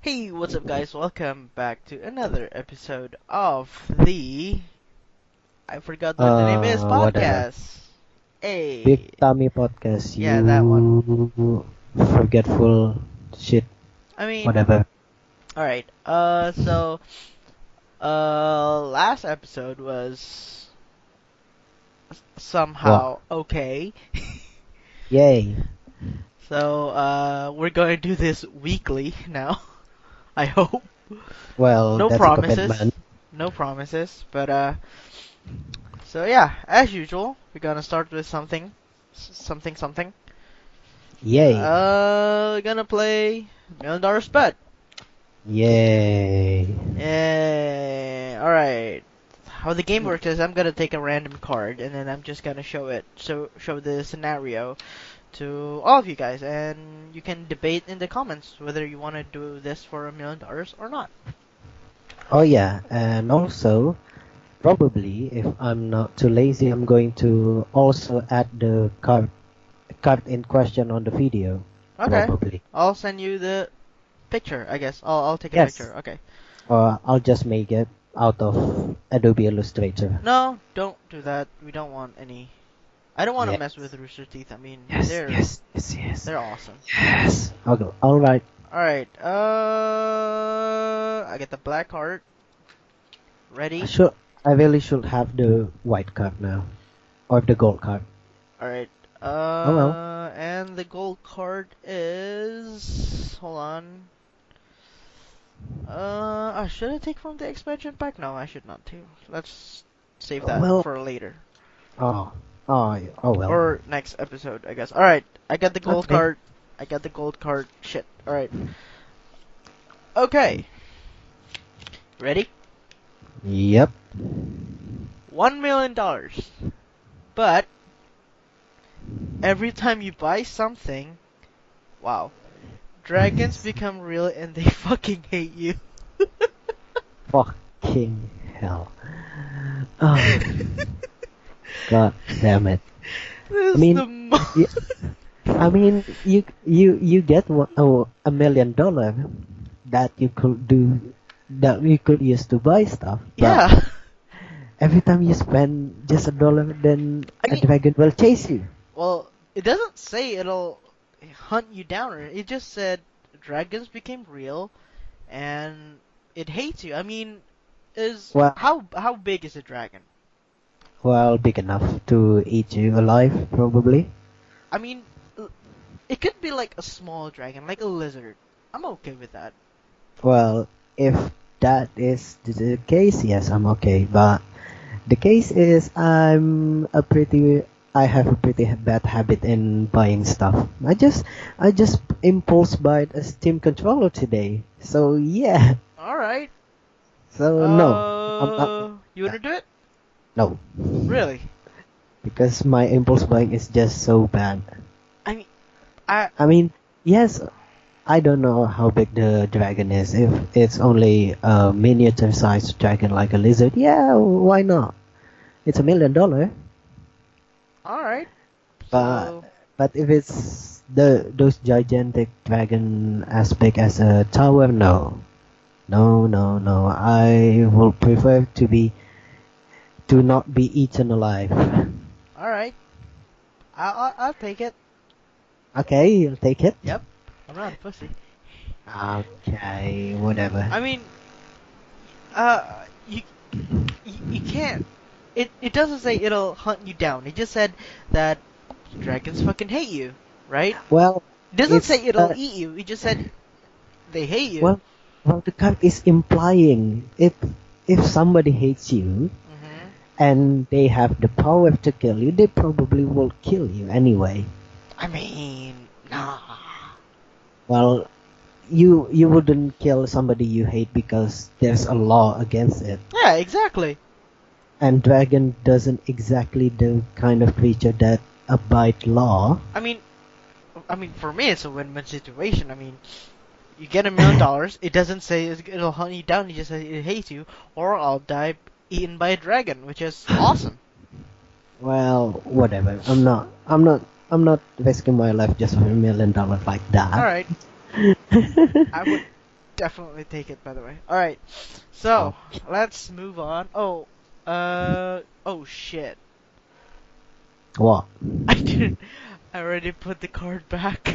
Hey, what's up, guys? Welcome back to another episode of the I forgot what the name is Whatever. podcast. Big Hey, Tummy Podcast. yeah, that one. You forgetful shit. I mean, Whatever. all right. Last episode was Wow. somehow okay. Yay. We're going to do this weekly now. I hope. Well, No that's a promises. commitment. No promises, but so yeah, as usual, we're gonna start with something. Yay. We're gonna play $1,000,000 bet. Yay. Yeah. All right. How the game works is I'm gonna take a random card and then I'm just gonna show the scenario to all of you guys, and you can debate in the comments whether you want to do this for $1,000,000 or not. Oh yeah, and also, probably, if I'm not too lazy, I'm going to also add the card in question on the video. Okay. Probably. I'll send you the picture. I guess I'll take a Yes. picture. Okay. Or I'll just make it out of Adobe Illustrator. No, don't do that. We don't want any. I don't want to Yeah. mess with Rooster Teeth. I mean, Yes, they're yes, yes, yes. they're awesome. Yes. Okay. All right. All right. I get the black card. I Ready? should. I really should have the white card now, or the gold card. All right. Oh well. And the gold card is. Hold on. Should I take from the expansion pack? No, I should not too. Let's save that Well. for later Oh. Oh. Oh well. or next episode, I guess. All right. I got the gold Okay. card. I got the gold card. Shit. All right. Okay. Ready? Yep. $1,000,000. But every time you buy something, wow, dragons become real and they fucking hate you. Fucking hell. Oh. God damn it. This I is mean, the y- I mean, you get $1,000,000 that you could do that you could use to buy stuff, but yeah. every time you spend just $1, then I a mean, dragon will chase you. well, it doesn't say it'll hunt you down, or it just said dragons became real and it hates you. I mean, is Well, how big is a dragon? well, big enough to eat you alive, probably. I mean, it could be like a small dragon, like a lizard. I'm okay with that. Well, if that is the case, yes, I'm okay. But the case is, I have a pretty bad habit in buying stuff. I just impulse buy a Steam controller today. So yeah. All right. So no, You wanna do it? no, Really? because my impulse buying is just so bad. I mean, I I mean, yes, I don't know how big the dragon is. If it's only a miniature sized dragon like a lizard, yeah, why not? It's $1,000,000. all right. But So but if it's those gigantic dragon as big as a tower, no, no, no, no. I will prefer to not be eaten alive. all right. I'll take it. Okay, you'll take it. Yep. I'm not a pussy. Okay, whatever. I mean, uh, you you can't. It doesn't say it'll hunt you down. It just said that dragons fucking hate you, right? Well, It doesn't it's say it'll eat you. It just said they hate you. well, well, the card is implying if somebody hates you Hmm. and they have the power to kill you, they probably will kill you anyway. I mean, nah. Well, you wouldn't kill somebody you hate because there's a law against it. Yeah, exactly. And dragon doesn't exactly the kind of creature that abide law. I mean, for me, it's a win-win situation. I mean, you get $1,000,000. It doesn't say it'll hunt you down. It just says it hates you, or I'll die eaten by a dragon, which is awesome. Well, whatever. I'm not risking my life just for $1,000,000 like All that. right, I would. definitely take it. By the way. All right. So Oh, let's move on. Oh shit. what? I didn't. I already put the card back.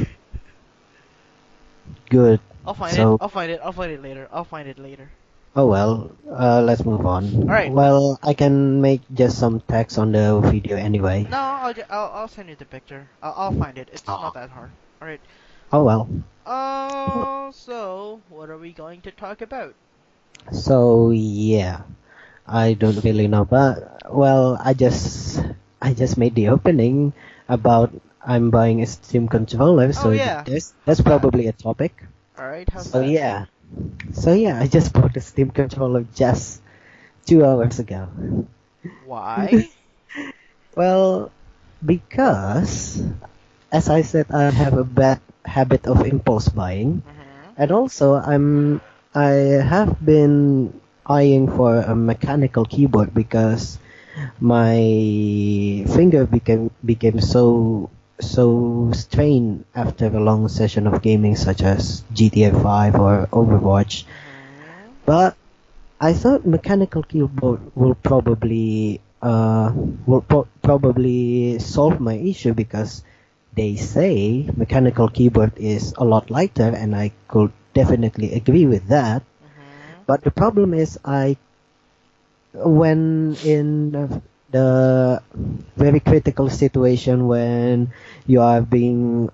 Good. I'll find it. So, I'll find it. I'll find it later. I'll find it later. oh well, let's move All on. right. Well, I can make just some text on the video anyway. No, I'll send you the picture. I'll find it. It's not Oh, that hard. All right. oh well. So what are we going to talk about? So yeah, I don't really know, but well, I just made the opening about I'm buying a Steam controller, Oh so yeah. that's How's that? probably a topic. All right. How's So that? yeah, so yeah, I just bought a Steam controller just 2 hours ago. Why? Well, because as I said, I have a bad habit of impulse buying, Mhm. and also I have been eyeing for a mechanical keyboard because my finger became so strained after a long session of gaming such as GTA 5 or Overwatch. Mhm. But I thought mechanical keyboard will probably solve my issue because they say mechanical keyboard is a lot lighter, and I could definitely agree with that. Mhm. But the problem is, when in the very critical situation when you are being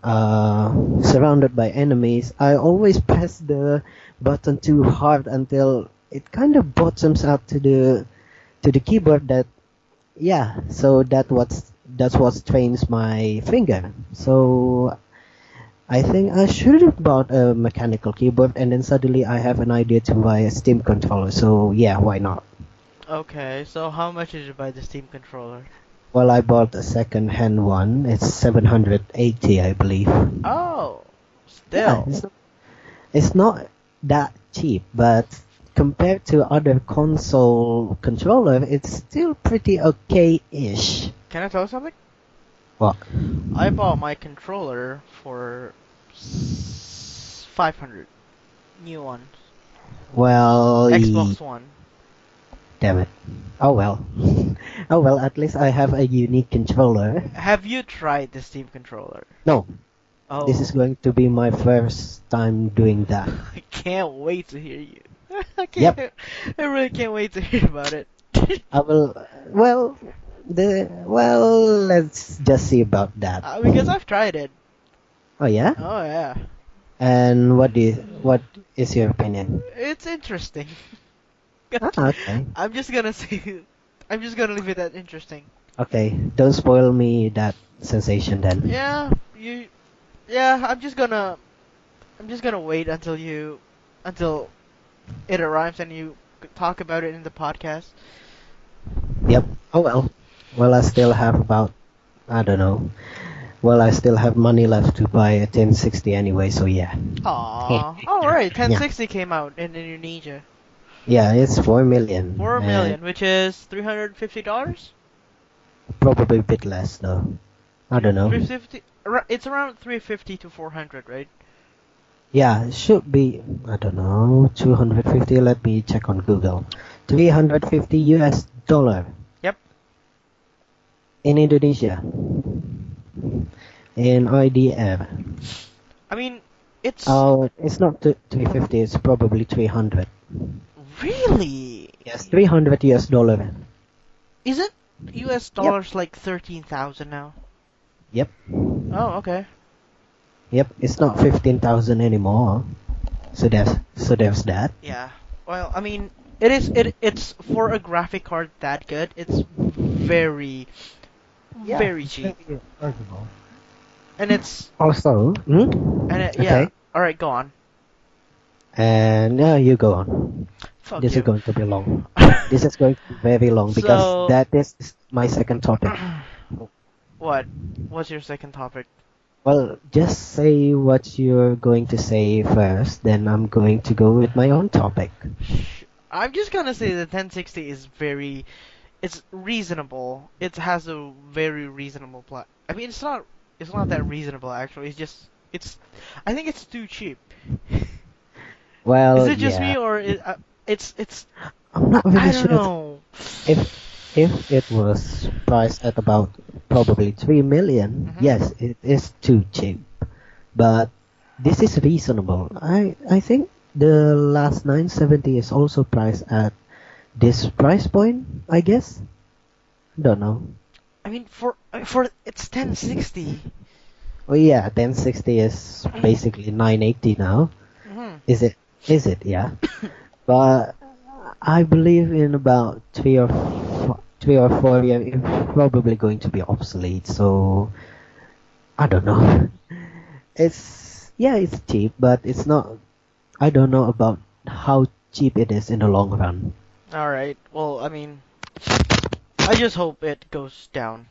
surrounded by enemies, I always press the button too hard until it kind of bottoms out to the keyboard. That's what strains my finger. So I think I should have bought a mechanical keyboard, and then suddenly I have an idea to buy a Steam controller. So yeah, why not? Okay. So how much did you buy the Steam controller? Well, I bought a second-hand one. It's 780, I believe. Oh, Yeah, still. it's not that cheap, but compared to other console controller, it's still pretty okay-ish. Can I tell you something? What? I bought my controller for 500. New one. Well, Xbox One. damn it. Oh well. Oh well, at least I have a unique controller. Have you tried the Steam controller? No, this is Oh, going to be my first time doing that. I can't wait to hear you. I Yep, can't. I really can't wait to hear about it. I will. Let's just see about that. Because I've tried it. Oh yeah? Oh yeah, And what is your opinion? it's interesting. Ah, okay. I'm just gonna say, I'm just gonna leave it at interesting. Okay, don't spoil me that sensation then. Yeah, you. Yeah, I'm just gonna wait until it arrives and you talk about it in the podcast. Yep. Oh well. Well, I still have about, I don't know. Well, I still have money left to buy a 1060 anyway, so yeah. Aw. All right, Yeah. 1060 came out in Indonesia. Yeah, it's 4 million, 4 million, and which is $350. probably a bit less though. I don't know. 350. It's around 350 to 400, right? Yeah, it should be, I don't know, 250. Let me check on Google. 350 US dollar Yep. in Indonesia. In IDR. I mean, it's Oh, it's not 350, it's probably 300. really. Yes, 300 US dollar. Isn't US Yep. dollars like 13,000 now? Yep. Oh, okay. Yep, it's not 15,000 anymore. So there's that. Yeah. Well, I mean, it's for a graphic card that good. It's very Yeah, very it's cheap, very affordable. and it's Also, yeah. okay. All right, go on. And you go on. Fuck This is you. going to be long. This is going to be very long because So, that is my second topic. what? What's your second topic? Well, just say what you're going to say first, then I'm going to go with my own topic. I'm just gonna say the 1060 is it's reasonable. It has a very reasonable plot. I mean, it's not that reasonable actually. It's just, I think it's too cheap. Is Well, it just yeah. me or it's I'm not I really don't sure know. if it was priced at about probably 3 million. Hmm. Yes, it is too cheap. But this is reasonable. I think the last 970 is also priced at this price point, I guess. Don't know. I mean, for it's 1060. Oh yeah, 1060 is Mm. basically 980 now. Hmm. Is it? Is it? Yeah. But I believe in about 3 or 4 years, it's probably going to be obsolete. So I don't know. It's yeah, it's cheap, but it's not. I don't know about how cheap it is in the long run. All right. Well, I mean, I just hope it goes down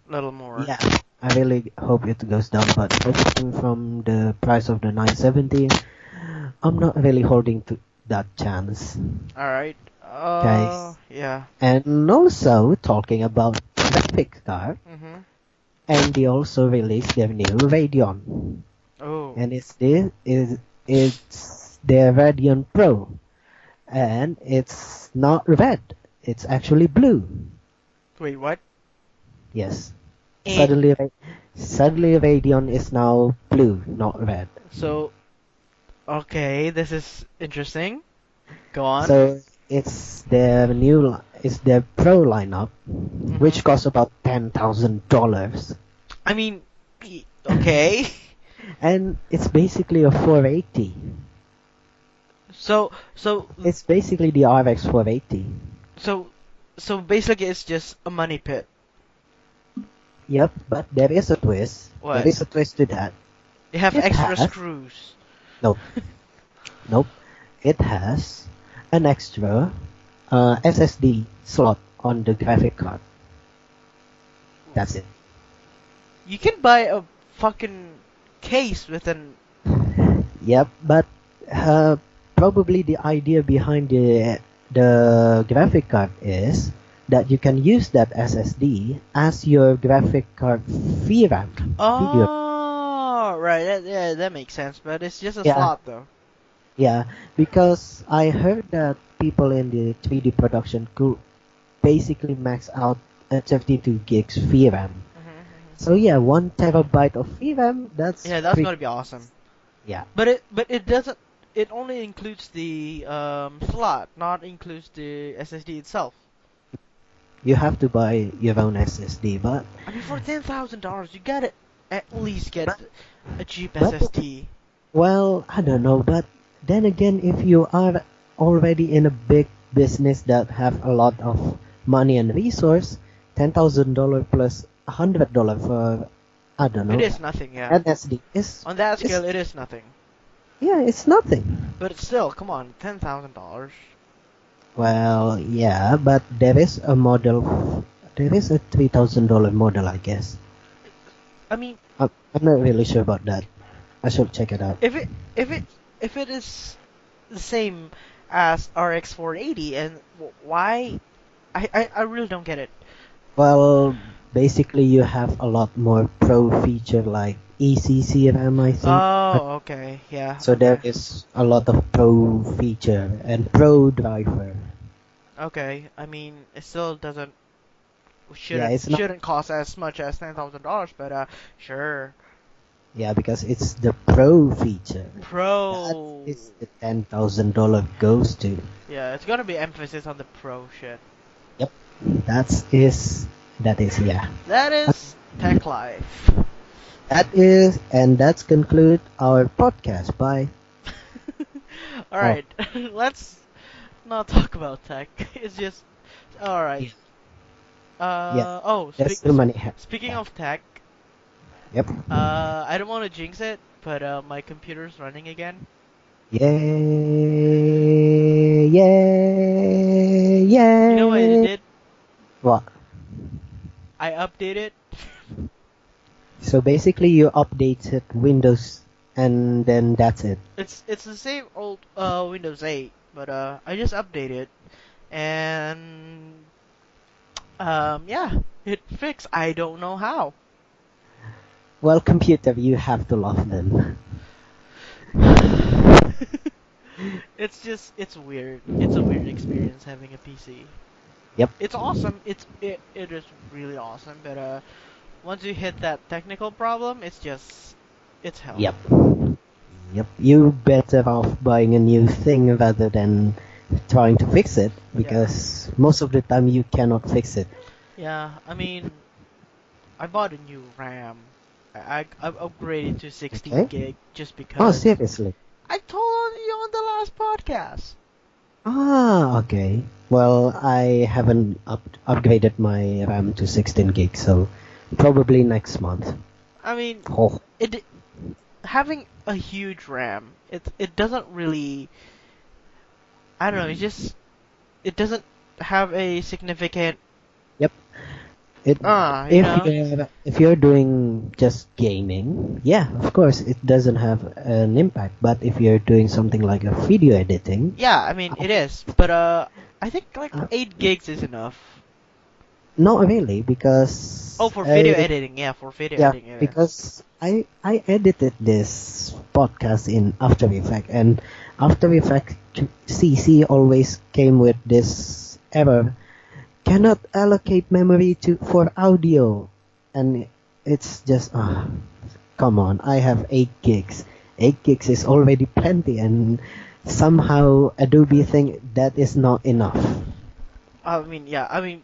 a little more. Yeah, I really hope it goes down. But judging from the price of the 970, I'm not really holding to that chance, All right. guys. Yeah. And also talking about graphics card, Mhm. AMD also released their new Radeon, Oh. and it's their Radeon Pro, and it's not red, it's actually blue. Wait, what? Yes, Eh. suddenly Radeon is now blue, not red. So, okay, this is interesting. Go on. So it's their Pro lineup, Mhm. which costs about $10,000, I mean, okay. and it's basically a 480. So It's basically the RX 480. so so basically, it's just a money pit. Yep, but there is a twist. There What? is a twist to that. You have It extra has screws. nope, nope. It has an extra SSD slot on the graphic card. That's it. You can buy a fucking case with an. Yep, but uh, probably the idea behind the graphic card is that you can use that SSD as your graphic card VRAM. Video. Oh, right. Yeah, that makes sense. But it's just a Yeah, slot, though. yeah. Because I heard that people in the 3D production could basically max out a 32 gigs VRAM. Hmm. So yeah, 1 terabyte of VRAM. That's Yeah, that's pretty. gonna be awesome. Yeah, But it doesn't. It only includes the slot, not includes the SSD itself. you have to buy your own SSD, I mean, for $10,000, you gotta at least get but a cheap but SSD. well, I don't know. But then again, if you are already in a big business that have a lot of money and resource, $10,000 plus $100 for I don't It know is nothing, yeah. SSD On that is scale, it is nothing. yeah, it's nothing. But still, come on, $10,000. Well, yeah, but there is a model. There is a $3,000 model, I guess. I mean, I'm not really sure about that. I should check it out. if it if it if it is the same as RX 480, and why? I really don't get it. Well, basically, you have a lot more pro feature like ECCRM, I think. Oh, okay, yeah, So there okay, is a lot of pro feature and pro driver. okay. I mean, it still doesn't Yeah, shouldn't it's not. shouldn't cost as much as $10,000, but sure. Yeah, because it's the pro feature. That Pro. is the $10,000 goes to. Yeah, it's gonna be emphasis on the pro shit. Yep, that is yeah. That Uh, is Tech Life. And that's conclude our podcast. Bye. Oh, Alright, let's not talk about tech. It's just. Alright. yeah, yeah. Oh, There's too many. speaking Yeah. of tech, Yep. I don't want to jinx it, but my computer's running again. Yay! Yay! You know what I Yay! did? What? I updated. So basically, you updated Windows, and then that's it. It's the same old Windows 8, but I just updated, and yeah, it fixed. I don't know how. Well, computer, you have to love them. it's weird. It's a weird experience having a PC. Yep. It's awesome. It is really awesome, but once you hit that technical problem, it's hell. Yep. Yep. You better off buying a new thing rather than trying to fix it Yeah. because most of the time you cannot fix it. Yeah, I mean, I bought a new RAM. I upgraded to 16 Okay. gig just Oh, because seriously? I told you on the last podcast. Ah, okay. Well, I haven't upgraded my RAM to 16 gig, so probably next month. I mean, Oh, it having a huge RAM, it doesn't really. I don't know. It doesn't have a significant. yep. It You know. if you're doing just gaming, yeah, of course it doesn't have an impact. But if you're doing something like a video editing, Yeah, I mean it is, but I think like uh, 8 gigs is enough. not really because Oh, for video editing, yeah, for video yeah, editing it is. because I edited this podcast in After Effects, and After Effects CC always came with this error: cannot allocate memory to for audio, and it's just come on, I have 8 gigs. 8 gigs is already plenty, and somehow Adobe think that is not enough. I mean, yeah, I mean,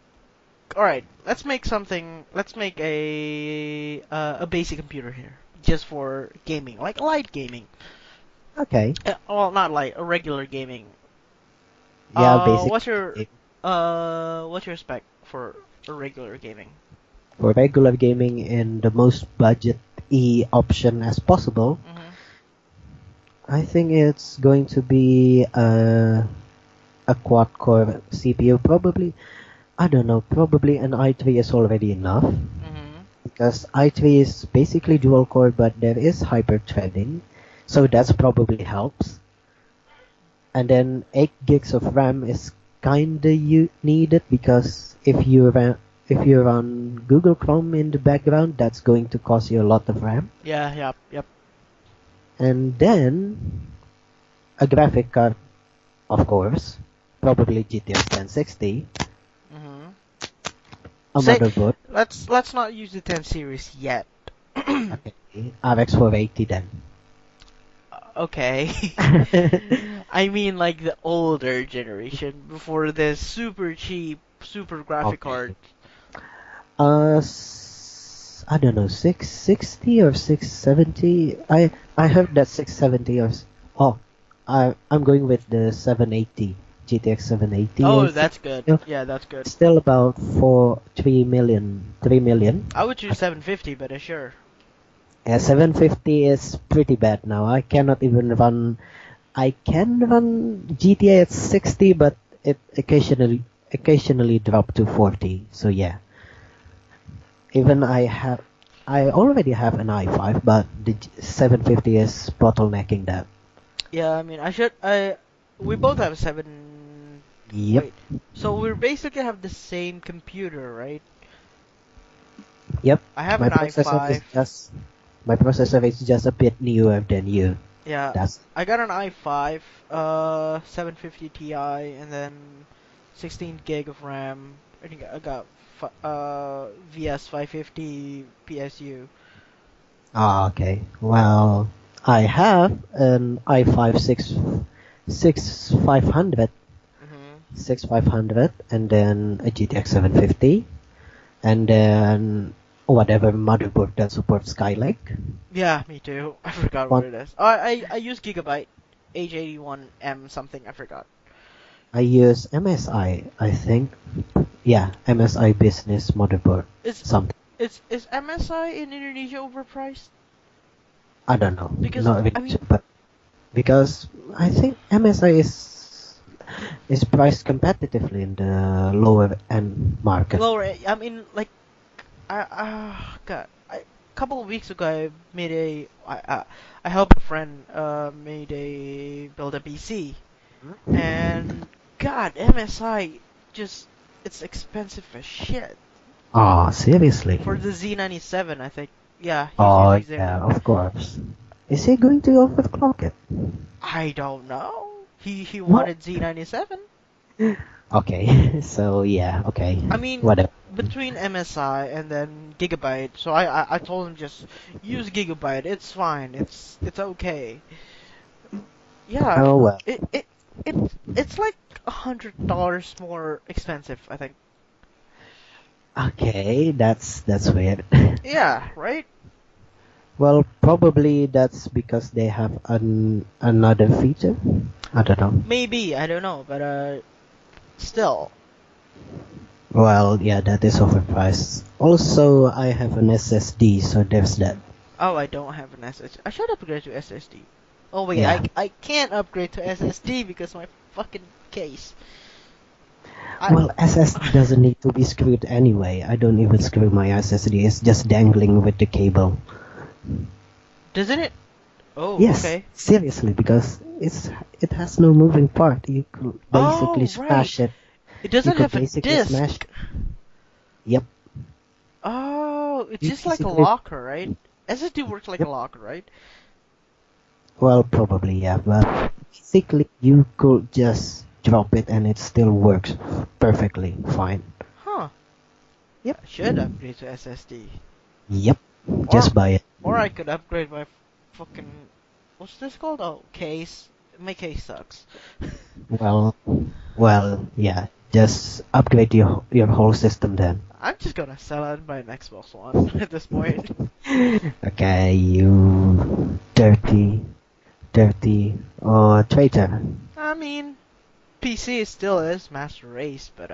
all right. Let's make something. Let's make a basic computer here, just for gaming, like light gaming. Okay, Well, not light, a regular gaming. yeah, basic. What's your spec for a regular gaming? For regular gaming in the most budget E option as possible, Hmm. I think it's going to be a quad core CPU. Probably, I don't know, probably an i3 is already enough Hmm. because i3 is basically dual core, but there is hyper threading, so that's probably helps. And then 8 gigs of RAM is kinda needed because if you run Google Chrome in the background, that's going to cost you a lot of RAM. Yeah, yep, yep. And then a graphic card, of course, probably GTX 1060, Hmm. a Say, motherboard, let's not use the 10 series yet. okay, RX 480 then. Okay. I mean like the older generation before the super cheap super graphic card. Okay. I don't know, 660 or 670. I heard that 670 oh, I'm going with the 780 GTX 780. I Oh, think. that's good. Yeah, Yeah, that's good. still about 3 million. I would choose 750, but sure. Yeah, 750 is pretty bad now. I cannot even run. I can run GTA at 60, but it occasionally drop to 40. So yeah. Even I already have an i5, but the 750 is bottlenecking that. Yeah, I mean, we both have 7. Yep, Wait. So we basically have the same computer, right? yep. I have My an processor is i5. just my processor is just a bit newer than you. Yeah, That's I got an i5, 750 Ti, and then 16 gig of RAM. I think I got VS 550 PSU. okay. Well, I have an i5 6500, Hmm. 6500, and then a GTX 750, and then whatever motherboard that supports Skylake. Yeah, me too. I forgot what One it is. I use Gigabyte H81M something. I forgot. I use MSI, I think. Yeah, MSI business motherboard. Is Something. is MSI in Indonesia overpriced? I don't know. Because Not really I mean, sure, but because I think MSI is priced competitively in the lower end market. lower. I mean, like God. A couple of weeks ago, I helped a friend build a PC, and God, MSI just it's expensive as shit Ah, seriously? for the Z97. I think. Yeah, he's Oh, using yeah, the. of course. Is he going to overclock it? I don't know. He What? wanted Z97. Okay, so yeah, okay, I mean, whatever. between MSI and then Gigabyte, so I told him just use Gigabyte. It's fine. It's okay. Yeah, Oh well. it it it's like $100 more expensive, I think. Okay, that's weird. Yeah, right? Well, probably that's because they have another feature. I don't know. Maybe, I don't know, but still. Well, yeah, that is overpriced. Also, I have an SSD, so there's that. Oh, I don't have an SSD. I should upgrade to SSD. Oh wait, Yeah. I can't upgrade to SSD because my fucking case. I Well, SSD doesn't need to be screwed anyway. I don't even screw my SSD. It's just dangling with the cable. doesn't it? Oh, Yes, okay. seriously, because it has no moving part. You could basically Oh, right. smash it. It You doesn't could have a basically smash. disc. Yep. Oh, it's You just like a basically. locker, right? SSD works like a Yep. locker, right? Well, probably yeah, but basically you could just drop it and it still works perfectly fine. Huh. Yep. I should upgrade to SSD. Yep. Or Just buy it. or I could upgrade my fucking what's this called? Oh, case. My case sucks. Well, well, yeah. Just upgrade your whole system then. I'm just gonna sell it and buy an Xbox One at this point. Okay, you dirty traitor. I mean, PC still is master race, but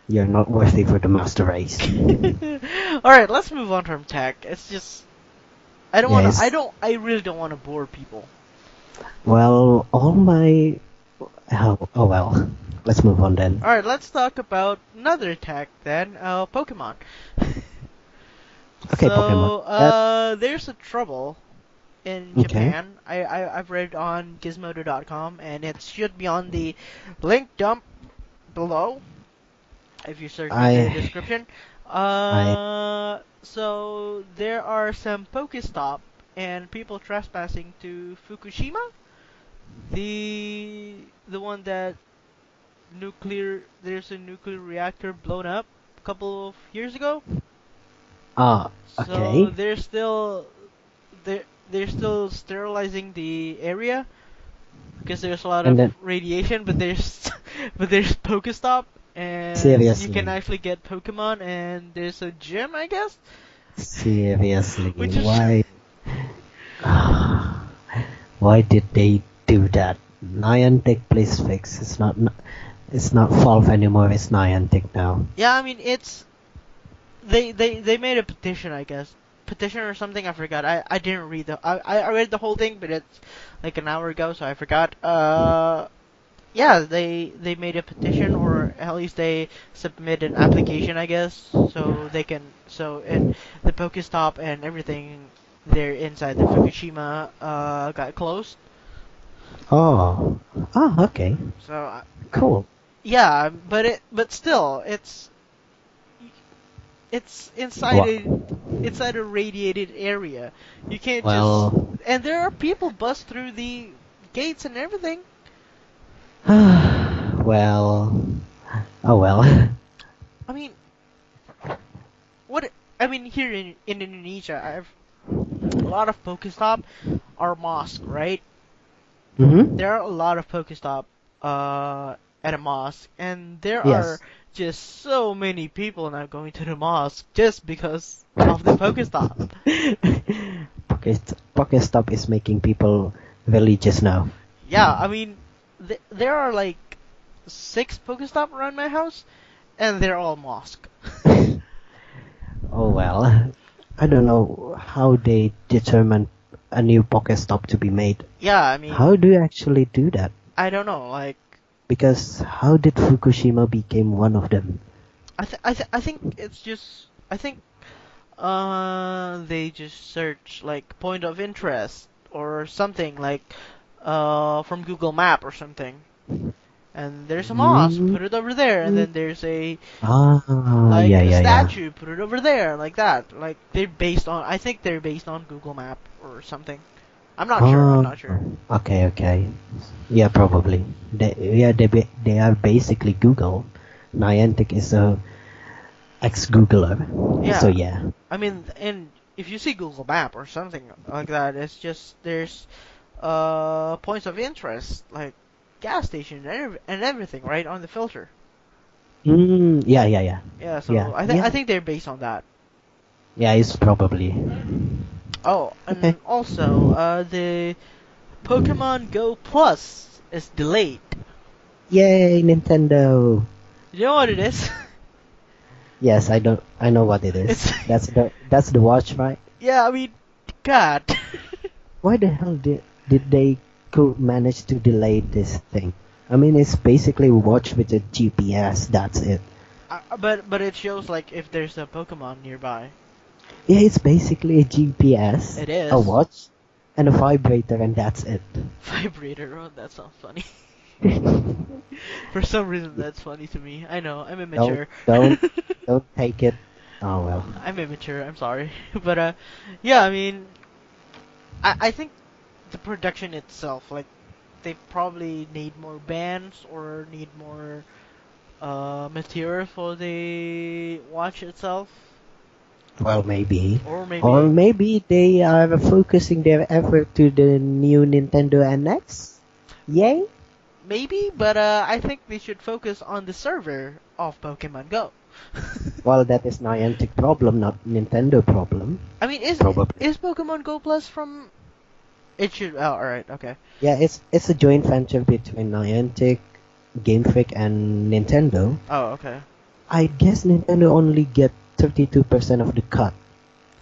You're not worthy for the master race. all right, let's move on from tech. It's just I don't want to. Yes. I really don't want to bore people. Well, all my. Oh well. Let's move on then. All right, let's talk about another tech then. Pokemon. Okay, Pokemon. So, there's a trouble in Okay. Japan. I've read on Gizmodo.com, and it should be on the link dump below if you search in the I description. I So there are some Pokestop and people trespassing to Fukushima, the one that there's a nuclear reactor blown up a couple of years ago. So okay. they're still sterilizing the area because there's a lot And of then radiation, but there's but there's Pokestop and you can seriously, actually get Pokemon and there's a gym, I guess, seriously, which is why why did they do that? Niantic, please fix. It's not Valve anymore. It's Niantic now. yeah. I mean, it's they made a petition, I guess, petition or something. I forgot. I didn't read I read the whole thing, but it's like an hour ago, so I forgot. Yeah, they made a petition, or at least they submit an application, I guess, so they can the Pokestop and everything there inside the Fukushima got closed. Oh, okay, So cool. yeah, but still it's Well, inside a radiated area. You can't just well, and there are people bust through the gates and everything. well, oh well. I mean, what I mean here in Indonesia, I've a lot of Pokestop are mosque, right? Mm-hmm. There are a lot of Pokestop at a mosque, and there are Yes. just so many people now going to the mosque just because of the Pokestop. Pokestop is making people religious now. Yeah, I mean, there are like 6 Pokestop around my house, and they're all mosque. Oh well. I don't know how they determine a new Pokestop to be made. Yeah, I mean, How do you actually do that? I don't know, like Because how did Fukushima become one of them? I think it's just I think they just search like point of interest or something like from Google Map or something. And there's a mosque, Mm, put it over there, and then there's a like yeah, a yeah, yeah. statue, put it over there, like that. Like I think they're based on Google Map or something. I'm not sure. I'm Oh, not sure. okay, okay. Yeah, probably. They are basically Google. Niantic is a ex-Googler. So Yeah, yeah. I mean, and if you see Google Map or something like that, it's just there's points of interest like gas station and everything right on the filter. Yeah, yeah, yeah. Yeah, Yeah, so yeah. I think they're based on that. Yeah, it's probably. Oh, Okay. and also the Pokemon Go Plus is delayed. Yay, Nintendo. You know what it is? Yes, I know what it is. It's That's the watch, right? yeah, I mean, God. Why the hell did they could manage to delay this thing? I mean, it's basically a watch with a GPS. That's it. But it shows like if there's a Pokemon nearby. Yeah, it's basically a GPS, It a is. watch, and a vibrator, and that's it. Vibrator. Oh, that sounds funny. For some reason, that's funny to me. I know, I'm don't immature. don't don't take it. Oh well. I'm immature. I'm sorry, but yeah. I mean, I think the production itself, like, they probably need more bands or need more material for the watch itself, Well, maybe. or Or maybe maybe they are focusing their effort to the new Nintendo NX? Yay? but I think they should focus on the server of Pokemon Go. Well, that is Niantic problem, not Nintendo problem. I mean, Probably. is Pokemon Go Plus from? It should. Oh, all right, okay. Yeah, it's a joint venture between Niantic, Game Freak, and Nintendo. Oh, okay. I guess Nintendo only get 32% of the cut.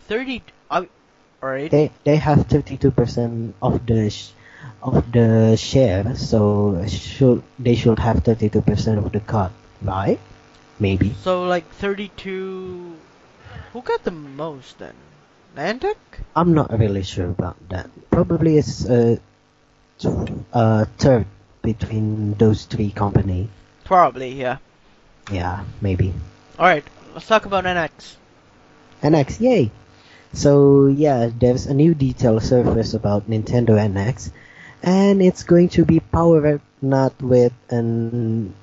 30. All right. They have 32% of the share, so they should have 32% of the cut, right? Maybe. So like 32. Who got the most then? Niantic? I'm not really sure about that. Probably it's third between those three company. Probably, yeah. Yeah, maybe. All right. Let's talk about NX. NX, yay! So yeah, there's a new detail surface about Nintendo NX, and it's going to be powered not with an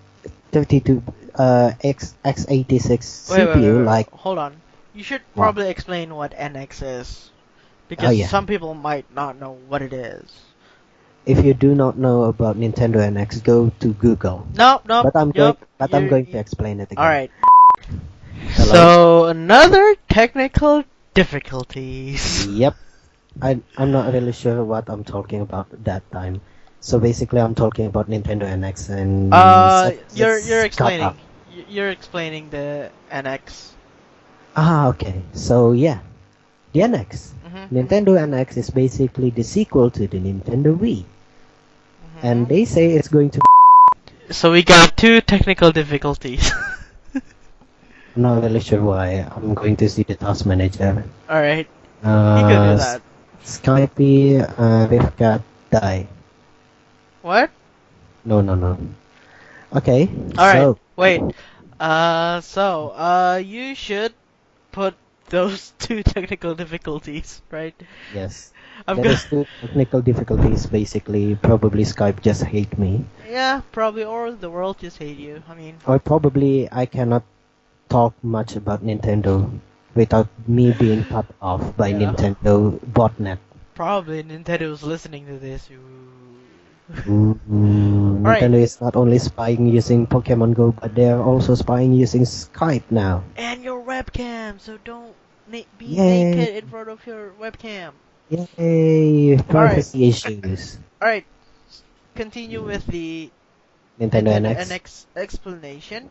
32 x86 CPU like Hold on. You should what? probably explain what NX is, Oh because yeah. some people might not know what it is. If you do not know about Nintendo NX, go to Google. Nope, nope. Yup. I'm going to explain it again. All right. Hello? So another technical difficulties. Yep. I'm not really sure what I'm talking about at that time. So basically, I'm talking about Nintendo NX and You're let's cut explaining. up. You're explaining the NX. Ah, okay. So yeah, the NX. Mm-hmm. Nintendo NX is basically the sequel to the Nintendo Wii, and they say it's going to. So we got two technical difficulties. I'm not really sure why. I'm going to see the task manager. All right, you could do Uh, that. Skype, we've got die. What? No, no, no. Okay. All right. So Wait. You should put those two technical difficulties, right? yes. I'm There gonna. is two technical difficulties basically. Probably Skype just hate me. Yeah, probably, or the world just hate you. I mean, Or probably I cannot talk much about Nintendo without me being cut off by Yeah. Nintendo botnet. probably Nintendo's listening to this. Ooh. Alright. Nintendo is not only spying using Pokemon Go, but they are also spying using Skype now. And your webcam, so don't be Yay. naked in front of your webcam. Yay! Privacy issues. Alright, continue with the Nintendo Nintendo NX. NX explanation.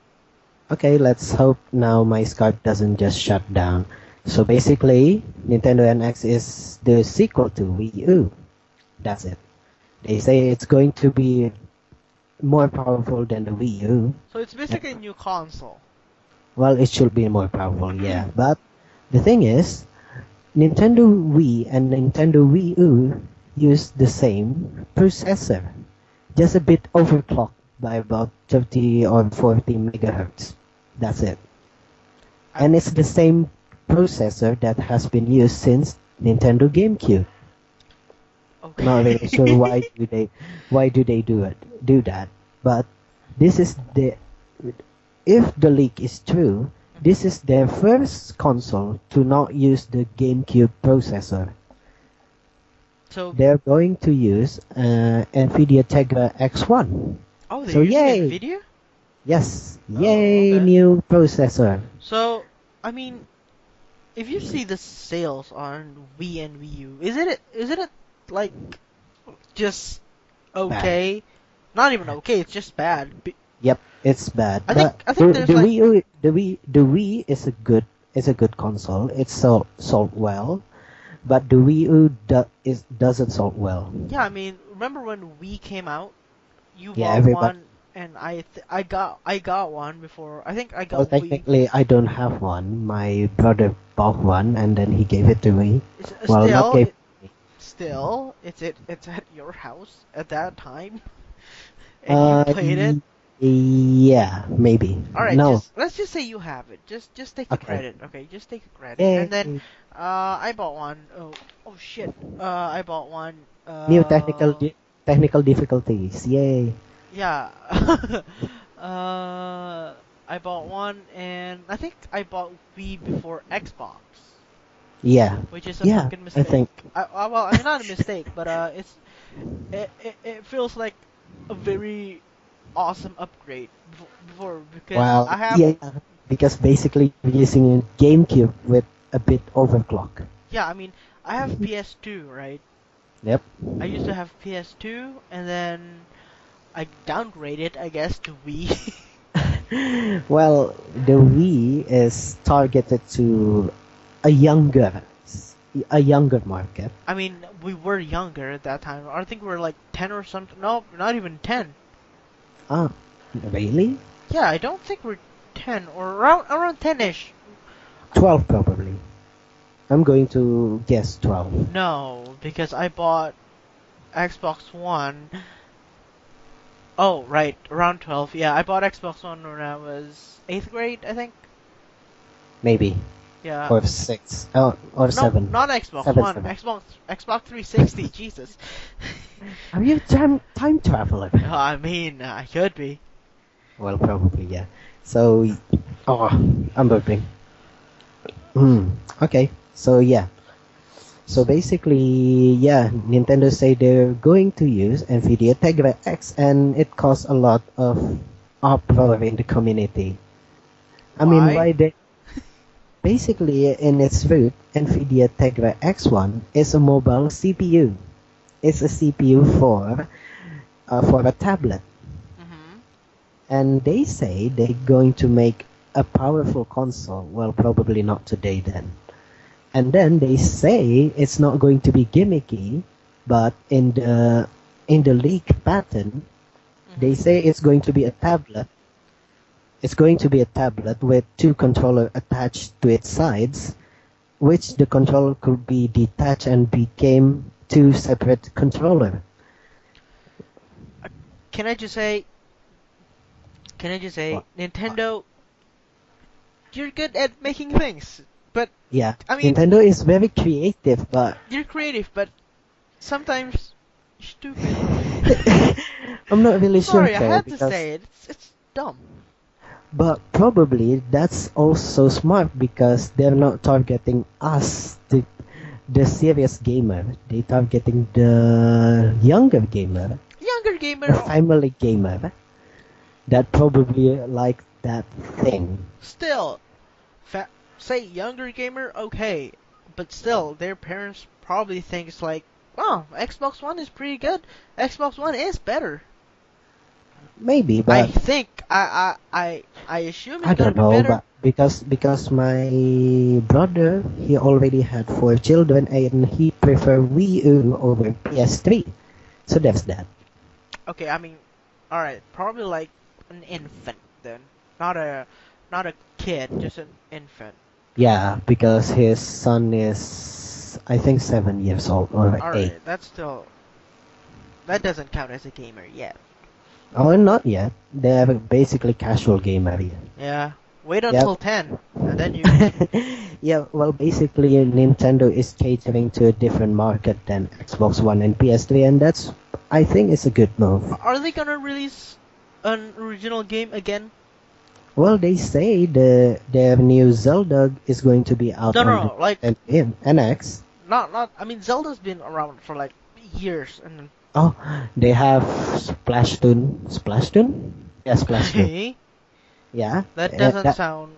Okay, let's hope now my Skype doesn't just shut down. So basically, Nintendo NX is the sequel to Wii U. That's it. They say it's going to be more powerful than the Wii U. So it's basically a new console. Well, it should be more powerful, yeah. But the thing is, Nintendo Wii and Nintendo Wii U use the same processor, just a bit overclocked by about 30 or 40 megahertz. That's it. And it's the same processor that has been used since Nintendo GameCube. Not really sure Okay. why do they do that. But this is the if the leak is true, Mhm. this is their first console to not use the GameCube processor. So, They're going to use NVIDIA Tegra X1. oh, they're So using yay! Nvidia? Yes, Oh, yay, okay. new processor. So, I mean, if you see the sales on Wii and Wii U, is it like just Bad. okay? Not even okay, it's just bad. Yep, it's bad. I think But I think there's the like, Wii is a good console. It's sold well, but the Wii U doesn't sold well. yeah, I mean, remember when Wii came out? You Yeah, bought everybody. one, and I got one before. I think I Well, got Wii. technically, I don't have one. My brother bought one, and then he gave it to me. It's Well, not gave. still it's at your house at that time, and you Uh, played it. y- yeah, maybe. All right, No. just let's just say you have it. Just take the Okay. credit, okay? Just take the credit, and then Yay. I bought one. Oh shit. I bought one. New technical difficulties. Yay. Yeah. I bought one, and I think I bought Wii before Xbox, Yeah. which is a Yeah, fucking I mistake. think. Well, I mean not a mistake, but it feels like a very awesome upgrade before because Well, I have, yeah, because basically you're using a GameCube with a bit overclock. yeah, I mean I have PS2, right? Yep. I used to have PS2, and then I downgraded, I guess, to Wii. Well, the Wii is targeted to a a younger market. I mean, we were younger at that time. I think we were like 10 or something. No, not even 10. Ah, really? Yeah, I don't think we're 10 or around 10ish. 12 probably. I'm going to guess 12. No, because I bought Xbox One. Oh, right, around 12. Yeah, I bought Xbox One when I was 8th grade, I think. Maybe. Yeah. Or 6. Oh, or No, 7. not Xbox 7, One. 7. Xbox 360. Jesus. Are you time traveler? I mean, I could be. Well, probably, yeah. So, oh, I'm burping. Okay. So, yeah. So basically, yeah, Nintendo say they're going to use NVIDIA Tegra X, and it caused a lot of uproar in the community. I mean, Why? why they basically in its root, NVIDIA Tegra X1 is a mobile CPU. It's a CPU for a tablet, Mm-hmm. and they say they're going to make a powerful console. Well, probably not today then. And then they say it's not going to be gimmicky, but in the leak pattern, they Mm-hmm. say it's going to be a tablet. It's going to be a tablet with two controllers attached to its sides, which the controller could be detached and became two separate controller. Can I just say, can I just say, What? Nintendo, you're good at making things, but Yeah, I mean, Nintendo is very creative, but you're creative, but sometimes stupid. I'm not really sure Sorry, I though had to because say it. It's dumb. but probably that's also smart because they're not targeting us, the serious gamer. They targeting the younger gamer, Younger the gamer, family gamer that probably like that thing. still, say younger gamer, okay, but still, their parents probably thinks like, oh, Xbox One is pretty good. Xbox One is better. Maybe, I but think I assume it's I gonna don't be know. better. But because my brother he already had 4 children and he prefer Wii U over PS3, so that's that. Okay, I mean, all right, probably like an infant then, not a not a kid, just an infant. Yeah, because his son is I think 7 years old or All 8. right, that's still that doesn't count as a gamer yet. Oh, not yet. They're basically casual gamer. Yeah. Wait Yep. until 10, and then you. Yeah, well, basically, Nintendo is catering to a different market than Xbox One and PS3, and that's, I think, it's a good move. Are they gonna release an original game again? Well, they say their new Zelda is going to be out No, no, on no. Like, the NX. not. I mean, Zelda's been around for like years, and Oh, they have Splatoon. Splatoon? Yeah, Splatoon. okay, Yeah, that doesn't that sound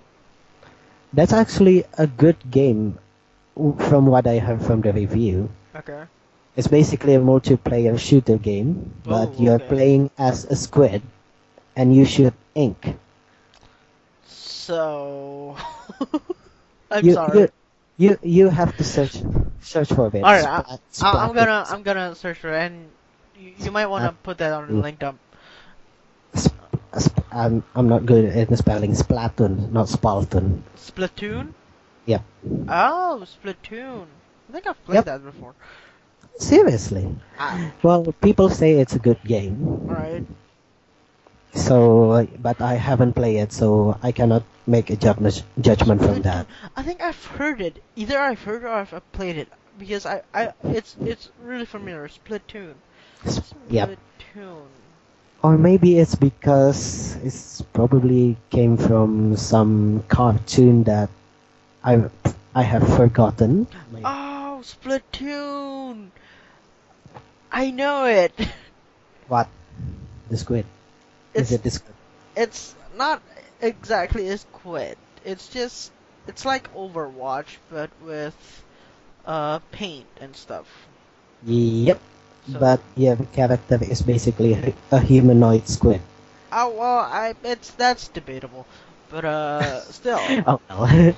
that's actually a good game, from what I heard from the review. okay. It's basically a multiplayer shooter game, but Oh, you're okay. playing as a squid, and you shoot ink. So, I'm You sorry. you you have to search for it. All right, I'm Splatoon. gonna search for it, and you might want Uh, to put that on the link dump. I'm not good at spelling. Splatoon, not Spaltoon. Splatoon. Yep. Oh, Splatoon. I think I've played Yep. that before. Seriously. Ah, Well, people say it's a good game. all right. So, but I haven't played it, so I cannot make a judgment from that. I think I've heard it. Either I've heard or I've played it because it's really familiar. Splatoon. Yep. Splatoon. Or maybe it's because it's probably came from some cartoon that I have forgotten. Oh, Splatoon. I know it. What? The squid. Is it the squid? It's not exactly a squid. It's just it's like Overwatch but with paint and stuff. Yep. So But yeah, the character is basically a humanoid squid. oh well, that's debatable, but still. Oh well.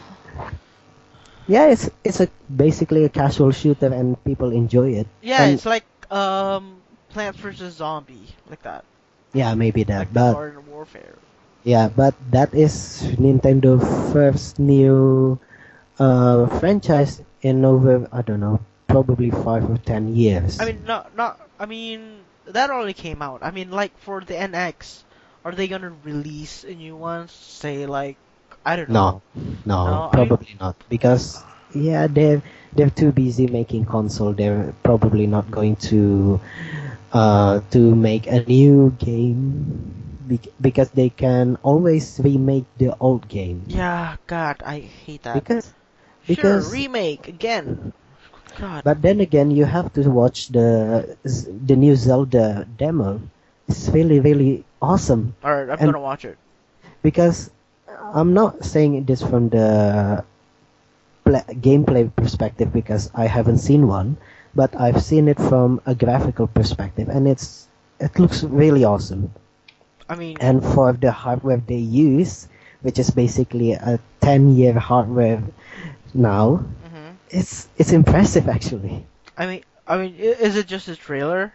Yeah, it's a basically a casual shooter and people enjoy it. Yeah, And it's like Plants vs Zombie, like that, yeah, maybe that. like the But Garden Warfare. yeah, but that is Nintendo first new franchise in over, I don't know, probably 5 or 10 years. I mean, not. I mean, that only came out. I mean, like for the NX, are they gonna release a new one? Say like, I don't know. No, I mean, probably not because yeah, they're too busy making console. They're probably not going to make a new game because they can always remake the old game. yeah, God, I hate that. Because Sure, because remake again. God. but then again, you have to watch the new Zelda demo. It's really awesome. All right, I'm And gonna watch it. because I'm not saying this from the gameplay perspective because I haven't seen one, but I've seen it from a graphical perspective, and it looks really awesome. I mean, And for the hardware they use, which is basically a 10-year hardware now, mhm. it's impressive actually. Is it just a trailer?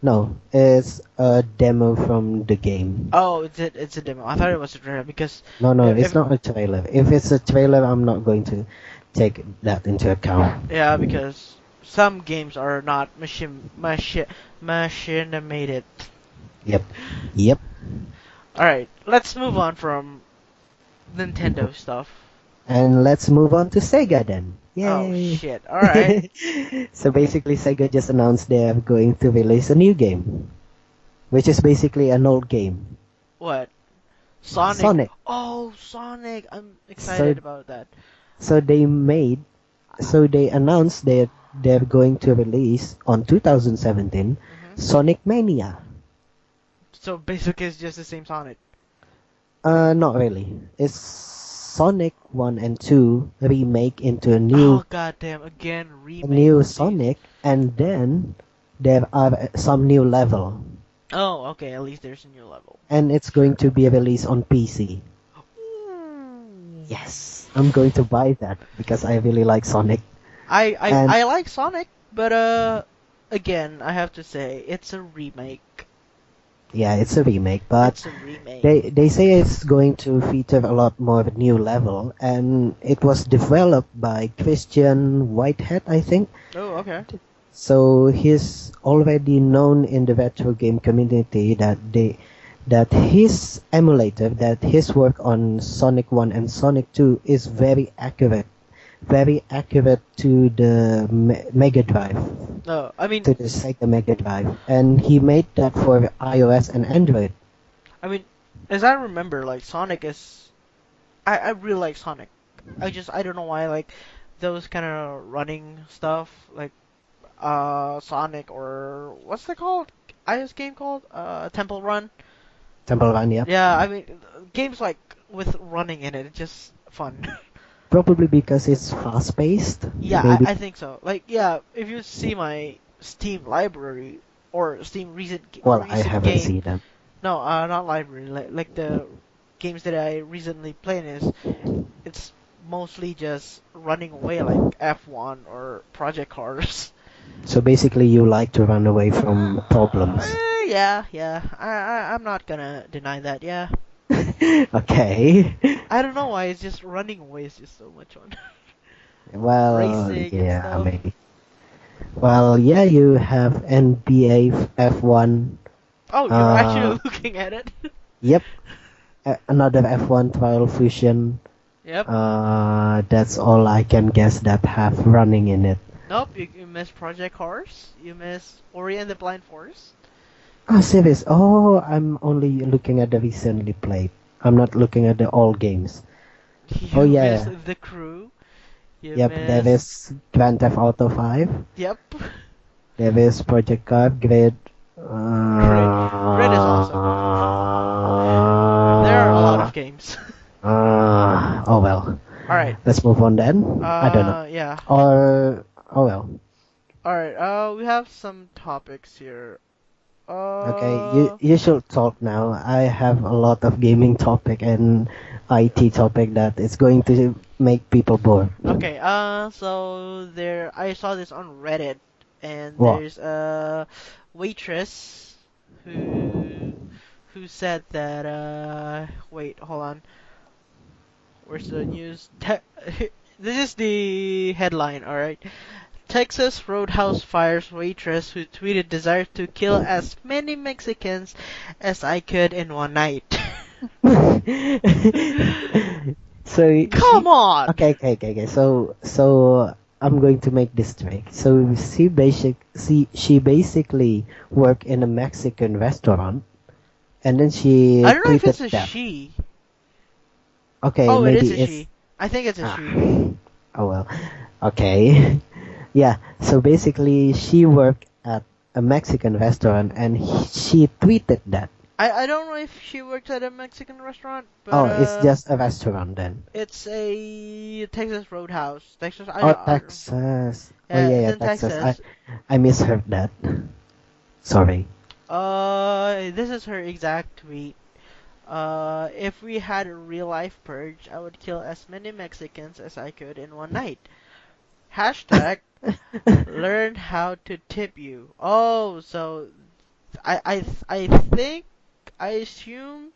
No, it's a demo from the game. Oh, it's a demo. I thought it was a trailer because No, if, it's if not a trailer. If it's a trailer, I'm not going to take that into account. yeah, because some games are not machinimated. Yep. Yep. All right, let's move on from Nintendo stuff. And let's move on to Sega then. Oh Yay! shit! All right. So basically, Sega just announced they are going to release a new game, which is basically an old game. What? Sonic. Sonic. Oh, Sonic! I'm excited about that. So they announced they're going to release on 2017 Sonic Mania. So basically, it's just the same Sonic. Not really. It's Sonic 1 and 2 remake into Oh goddamn! Again, a remake. new Jeez. Sonic, and then there are some new level, Oh, okay. At least there's a new level. and it's going to be released on PC. Yes, I'm going to buy that because I really like Sonic. And I like Sonic, but again, I have to say it's a remake. yeah, it's a remake, but It's a remake. they say it's going to feature a lot more new level, and it was developed by Christian Whitehead, I think. Oh, okay. So he's already known in the retro game community that that his work on Sonic 1 and Sonic 2 is very accurate to the Mega Drive, No, I mean, to the Sega Mega Drive, and he made that for iOS and Android. I mean, as I remember, like Sonic is, I really like Sonic. I don't know why, like those kind of running stuff, like Sonic or what's it called? iOS game called Temple Run. Temple Run, yep. Yeah, I mean games like with running in it, it's just fun. Probably because it's fast paced, Yeah, maybe. I think so. Like, yeah, if you see my Steam library or Steam Well, I recent haven't game, seen them. no, not library, like the games that I recently played is it's mostly just running away like F1 or Project Cars. So basically, you like to run away from problems. Yeah, yeah, I'm not gonna deny that. Yeah, Okay. I don't know why it's just running away is just so much fun. Well, Racing and yeah, stuff. maybe. Well, yeah, you have NBA F1. Oh, you're Uh, actually looking at it. yep, another F1 trial fusion. Yep. That's all I can guess that have running in it. Nope, you missed Project Cars. You missed Ori and the Blind Forest. Oh, serious? Oh, I'm only looking at the recently played. I'm not looking at the all games. Oh You yeah, missed The Crew. You yep. There missed. is Grand Theft Auto 5. Yep. There is Project Card, Grid. Grid. Grid is awesome. There are a lot of games. Oh well. Alright. Let's move on then. I don't know. Yeah. Or oh well. Alright, we have some topics here. Okay, you Uh, you should talk now. I have a lot of gaming topic and IT topic that is going to make people bored. okay, so I saw this on Reddit, and What? there's a waitress who, who said that, wait, hold on. Where's the news? This is the headline, alright. Texas Roadhouse fires waitress who tweeted desire to kill as many Mexicans as I could in one night. So Come on! okay. So I'm going to make this trick. So she basically worked in a Mexican restaurant, and then she I don't know if tweeted it's a that. she. Okay, Oh, it is maybe a it's she. I think it's a ah. she. Oh well. Okay. Yeah. So basically, she worked at a Mexican restaurant, and she tweeted that. I don't know if she works at a Mexican restaurant, but Oh, it's just a restaurant then. it's a Texas Roadhouse. Texas, Oh, Texas. Oh yeah, yeah, it's yeah, in Texas. Texas. I misheard that. Sorry. This is her exact tweet. If we had a real life purge, I would kill as many Mexicans as I could in one night. Hashtag learn how to tip you. Oh, so I think I assume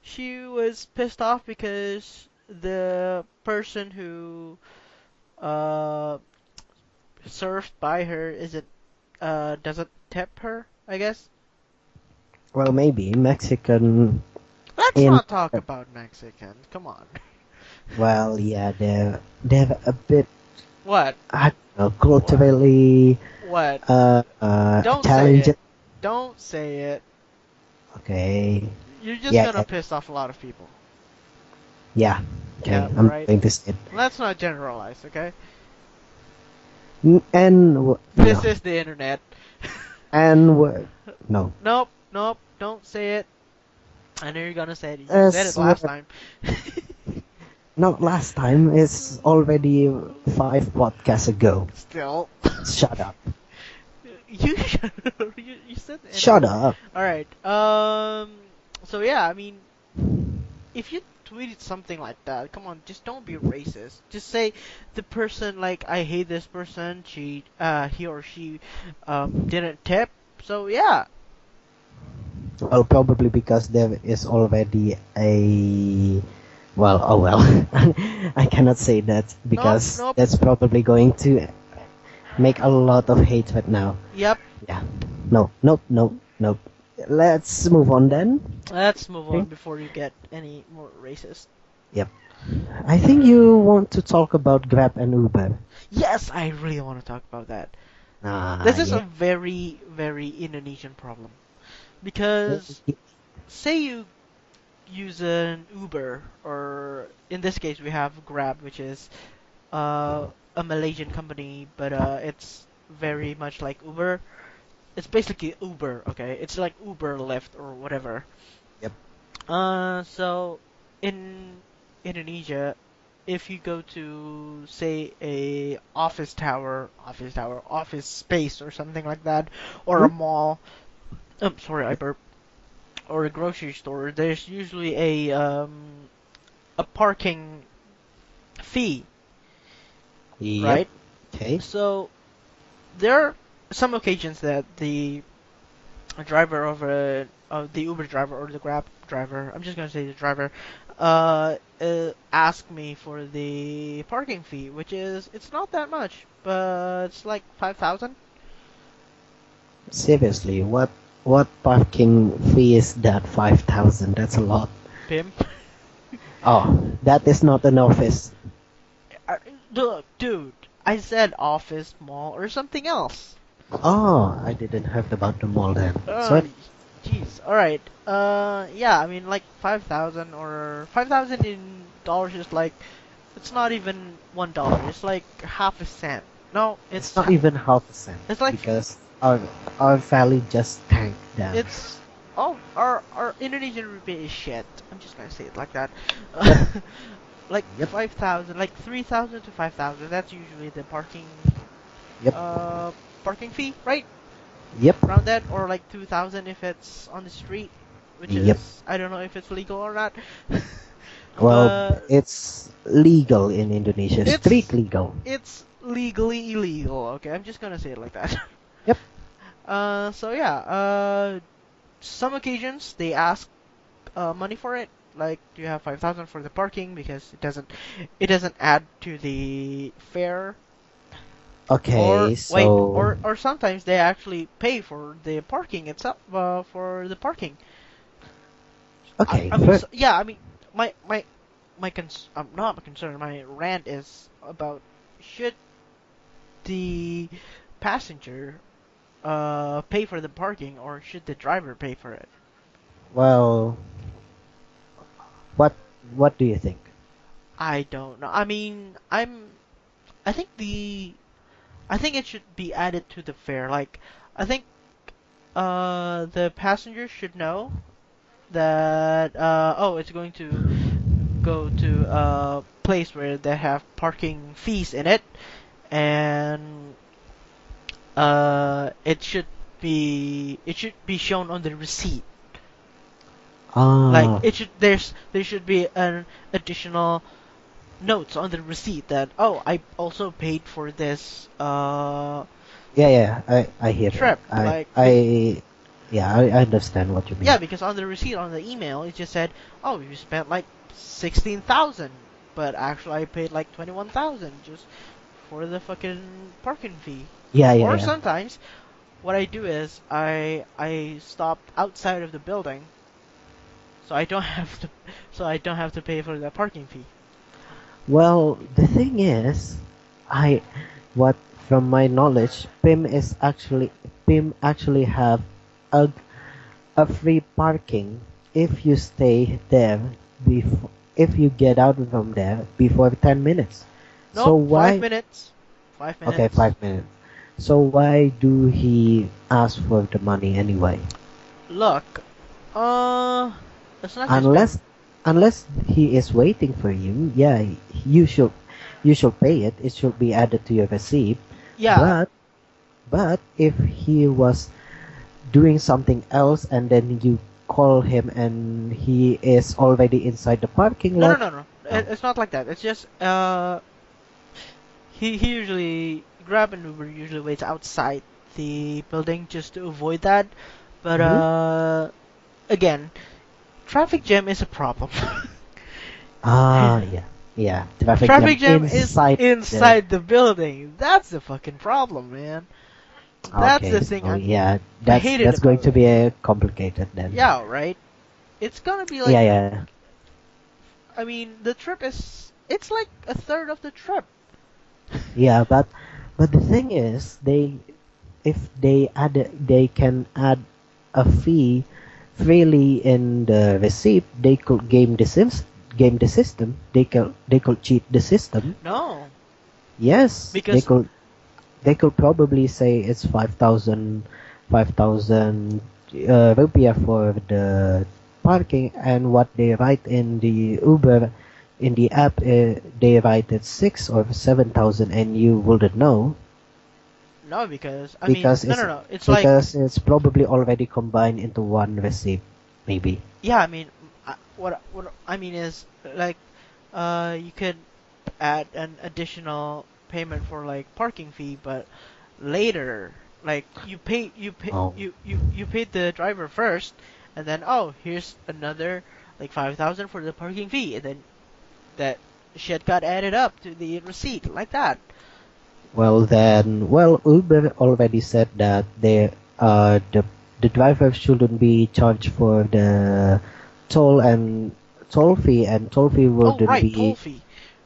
she was pissed off because the person who uh served by her isn't doesn't tip her, I guess. Well, maybe Mexican Let's in. not talk about Mexicans. Come on. Well, yeah, they're a bit. What? I don't know, culturally What? Don't say challenging. it. Don't say it. Okay. You're just Yeah, gonna yeah, piss off a lot of people. yeah. Okay, Yeah, I'm right. going to say it. Let's not generalize, okay? And This no, is the internet. and no. Nope, nope, don't say it. I know you're gonna say it. You said it As last time. not last time. It's already 5 podcasts ago. Still. Shut up. You shut up. You said the Shut internet. up. Alright, so yeah, I mean, if you tweeted something like that, come on, just don't be racist. Just say the person, like, I hate this person, he or she, didn't tip. So yeah. Well, probably because there is already a. Well, oh well. I cannot say that Nope, because nope. that's probably going to make a lot of hatred now. Yep. Yeah. No, nope, nope, nope. let's move on then. Let's move Okay. on before you get any more racist. Yep. I think you want to talk about Grab and Uber. Yes, I really want to talk about that. Ah, This is a yeah. very, very Indonesian problem. Because, say you use an Uber, or in this case, we have Grab, which is a Malaysian company, but it's very much like Uber. It's basically Uber, okay? It's like Uber, Lyft, or whatever. Yep. So in Indonesia, if you go to say a office space or something like that, or a Hmm? mall, I'm sorry, I burped, or a grocery store, there's usually a parking fee, Yep. right? Okay. So there are some occasions that the driver of the Uber driver or the Grab driver, I'm just gonna say the driver, asked me for the parking fee, which is it's not that much, but it's like 5,000 Seriously, what parking fee is that? 5,000. That's a lot. pimp. Oh, that is not an office. Look, dude, I said office, mall, or something else. Oh, I didn't heard about the mall then. Uh, Sorry. jeez. All right. Yeah. I mean, like 5,000 or 5,000 in dollars is like it's not even $1. It's like half a cent. No, It's not even half a cent it's like because our valley just tanked down. it's oh our Indonesian rupee is shit. I'm just gonna say it like that. Yep. Like Yep. 5,000, like 3,000 to 5,000. That's usually the Yep. uh parking fee, right? Yep. Around that, or like 2,000 if it's on the street, which Yep. is I don't know if it's legal or not. Well, But it's legal in Indonesia. Street it's legal. it's legally illegal. Okay, I'm just gonna say it like that. Yep. So yeah, some occasions they ask money for it. Like, do you have 5,000 for the parking because it doesn't add to the fare. Or Okay, wait, so or sometimes they actually pay for the parking itself. For the parking. okay. I mean, so, yeah. I mean, not my concern. My rant is about should the passenger pay for the parking or should the driver pay for it? Well, what what do you think? I don't know. I mean, I think I think it should be added to the fare. Like, I think the passenger should know that oh, it's going to go to a place where they have parking fees in it, and it should be shown on the receipt. Like Ah, there should be an additional notes on the receipt that oh, I also paid for this yeah, yeah. I hear that. trip. Like Yeah, I understand what you mean. yeah, because on the receipt on the email it just said oh, you spent like 16,000, but actually I paid like 21,000 just for the fucking parking fee. Yeah, yeah, Or yeah. sometimes what I do is I stopped outside of the building, so I don't have to pay for the parking fee. Well, the thing is, I what from my knowledge, PIM actually have a free parking if you stay there before if you get out from there before 10 minutes. So Nope, five why minutes. Five okay, minutes. 5 minutes. So why do he ask for the money anyway? Look, uh, it's not just been. Unless he is waiting for you, yeah, you should pay it. It should be added to your receipt. Yeah, But if he was doing something else and then you call him and he is already inside the parking no, no, lot, no, no. no. It's not like that. It's just he usually Grab and Uber usually waits outside the building just to avoid that. But Hmm. again, traffic jam is a problem. Ah, yeah, yeah. Traffic jam Traffic jam is inside the. inside the building. That's the fucking problem, man. That's the Okay, thing. so yeah, I that's hate it that's going about to it. be complicated then. Yeah, right. It's gonna be like, Yeah, yeah, I mean, the trip is, it's like a third of the trip. yeah. But the thing is, if they can add a fee freely in the receipt, they could game the system. They could cheat the system. No, Yes, they because could. They could probably say it's 5,000 rupiah for the parking, and what they write in the Uber in the app, they write it 6 or 7,000, and you wouldn't know no, because I mean, because no, it's no, no. It's like, because it's probably already combined into one receipt, maybe. yeah, I mean, what I mean is like, you could add an additional payment for like parking fee, but later, like Oh, you paid the driver first, and then, oh, here's another like 5,000 for the parking fee, and then that shit got added up to the receipt like that. well then, Uber already said that the driver shouldn't be charged for the toll and toll fee Oh, wouldn't right, toll be. fee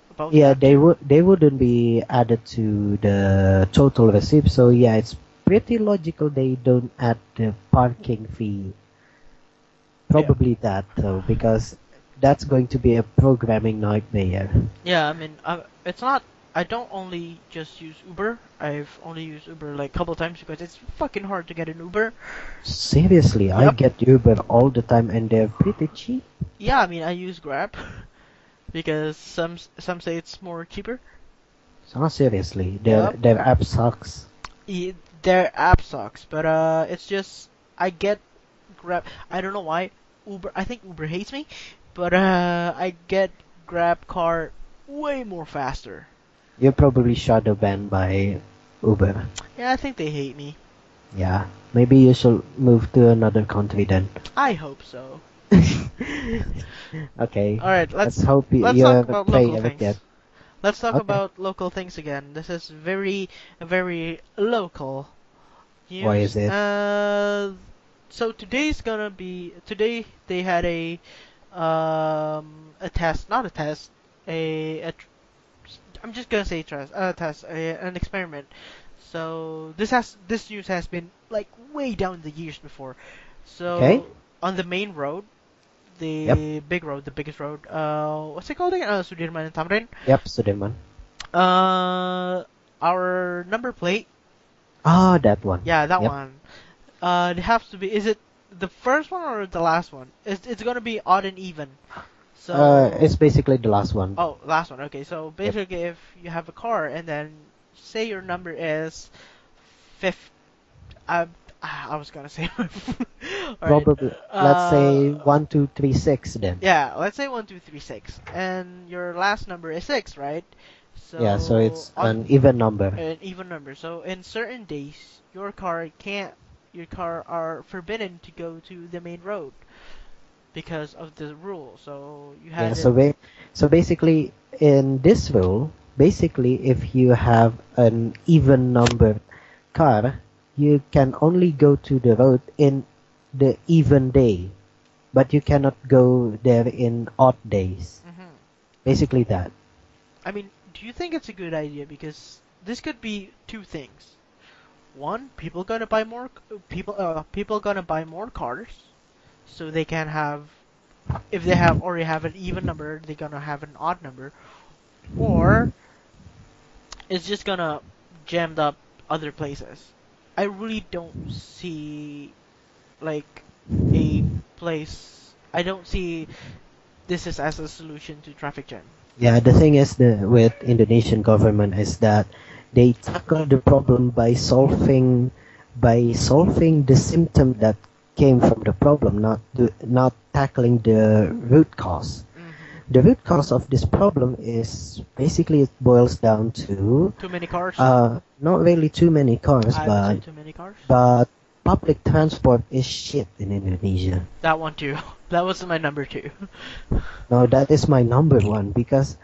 about Yeah, that too. they wouldn't be added to the total receipt. So yeah, it's pretty logical they don't add the parking fee. Yeah, Probably that though, because that's going to be a programming nightmare. yeah. I mean, it's not. I don't only just use Uber. I've only used Uber like a couple times because it's fucking hard to get an Uber. Seriously, I Yep. get Uber all the time and they're pretty cheap. Yeah, I mean, I use Grab because some say it's more cheaper. So seriously, Yep. their app sucks. Their app sucks, but it's just I get Grab. I don't know why Uber. I think Uber hates me, but I get Grab car way more faster. You're probably shadow banned by Uber. Yeah, I think they hate me. Yeah, maybe you should move to another country then. I hope so. Okay, All right, let's hope let's you talk have a about local prayer again. things. Let's talk Okay, about local things again. This is very local why news. is it? So today they had a test, not a test, I'm just gonna say test, an experiment. So this news has been like way down the years before. Okay, So on the main road, yep, the big road, the biggest road, what's it called again? Sudirman and Tamrin. yep, Sudirman. Uh, our number plate, Ah, that one. yeah, that Yep. one. It has to be. Is it the first one or the last one? It's gonna be odd and even. It's So, basically the last one. oh, last one. Okay, so Yep. basically, if you have a car and then say your number is fifth, I I was gonna say, all right. Probably, let's say Uh, 1236 then. yeah, let's say 1236, and your last number is six, right? Yeah, so So it's on an even number. an even number. So in certain days, your car are forbidden to go to the main road because of the rule. So you Yeah, had it. so basically in this rule, basically if you have an even numbered car, you can only go to the road in the even day, but you cannot go there in odd days. Hmm. Basically that. I mean, do you think it's a good idea? Because this could be two things. One, people gonna buy more cars, so they can have, if they have already have an even number, they're gonna have an odd number, or it's just gonna jam up other places. I really don't see like a place. I don't see this is as a solution to traffic jam. Yeah, the thing is with Indonesian government is that they tackle the problem by solving the symptom that came from the problem, not tackling the root cause. Hmm. The root cause of this problem is basically it boils down to Too many cars. not really too many cars, I would say too many cars. but public transport is shit in Indonesia. That one too. That was my number two. Now that is my number one because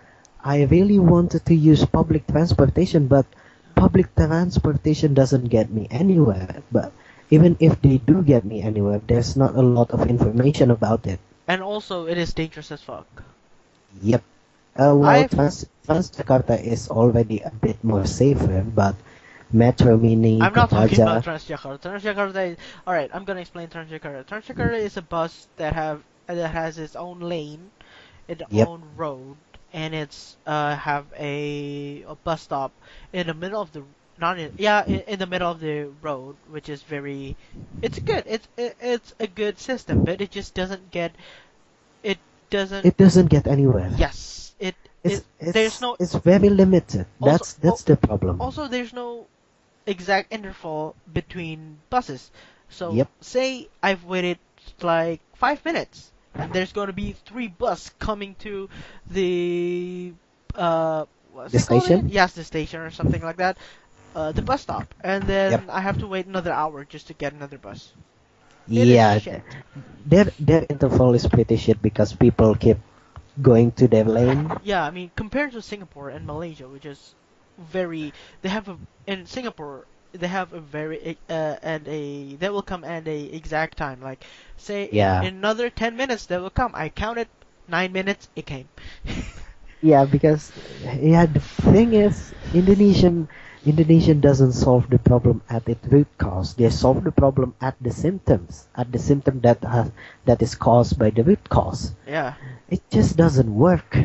I really wanted to use public transportation, but public transportation doesn't get me anywhere. But even if they do get me anywhere, there's not a lot of information about it. And also, it is dangerous as fuck. Yep. I've Transjakarta is already a bit more safer, but Metro Mini, I'm not talking about Kopaja, Transjakarta. Transjakarta is alright. I'm gonna explain Transjakarta. Transjakarta is a bus that has its own lane, its yep, own road, and it's have a bus stop in the middle of the not in yeah in the middle of the road, which is very it's good. It's a good system, but it just doesn't get it doesn't it doesn't get anywhere. yes there's no It's very limited. also That's the problem. also there's no exact interval between buses. So Yep, say I've waited like 5 minutes, and there's going to be three bus coming to the what's the it called again? station. Yes, the station or something like that. The bus stop, and then Yep. I have to wait another hour just to get another bus. It is Yeah, shit. their interval is pretty shit because people keep going to their lane. Yeah, I mean compared to Singapore and Malaysia, which is very they have a in Singapore they have a very and a they will come at a exact time, like say Yeah, in another 10 minutes they will come. I counted 9 minutes, it came. yeah, because yeah, the thing is, Indonesian doesn't solve the problem at its root cause. They solve the problem at the symptoms, at the symptom that is caused by the root cause. Yeah, It just doesn't work.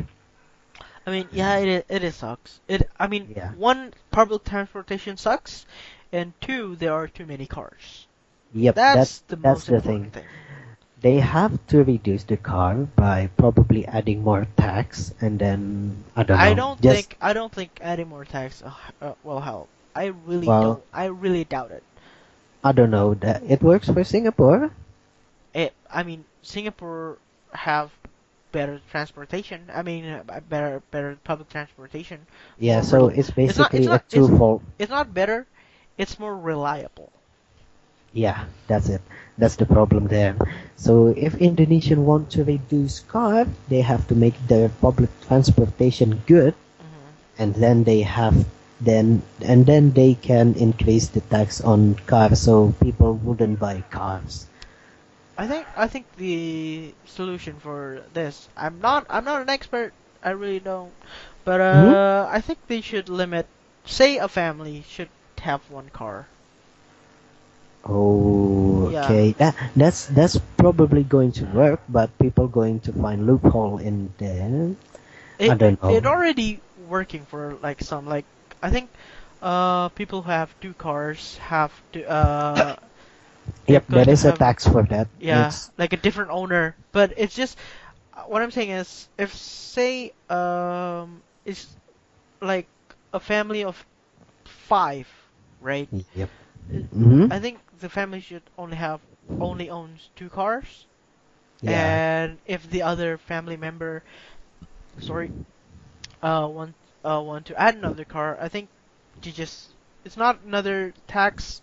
I mean yeah it sucks. It I mean Yeah. one, public transportation sucks, and two, there are too many cars. Yep, That's the that's most the important thing. thing. They have to reduce the car by probably adding more tax, and then I don't know. Just I don't think adding more tax will help. well, I really doubt it. I don't know that it works for Singapore. I mean, Singapore have better transportation. I mean, better public transportation. Yeah, More so rel- it's it's basically a not it's twofold. it's not better. It's more reliable. Yeah, that's it. That's the problem there. So if Indonesian want to reduce car, they have to make their public transportation good, Hmm. and then they can increase the tax on cars, so people wouldn't buy cars. I think the solution for this. I'm not an expert. I really don't. But Hmm. I think they should limit. Say a family should have one car. Oh, Yeah. okay. That's probably going to work, but people going to find loophole in there. I don't It know. already working for like some like I think people who have two cars have to they're Yep, going there to is a have tax for that. yeah It's like a different owner, but it's just what I'm saying is if say it's like a family of five, right? yep. Uh, Mhm. I think the family should only owns two cars, Yeah. and if the other family member sorry want want to add another car, I think you just it's not another tax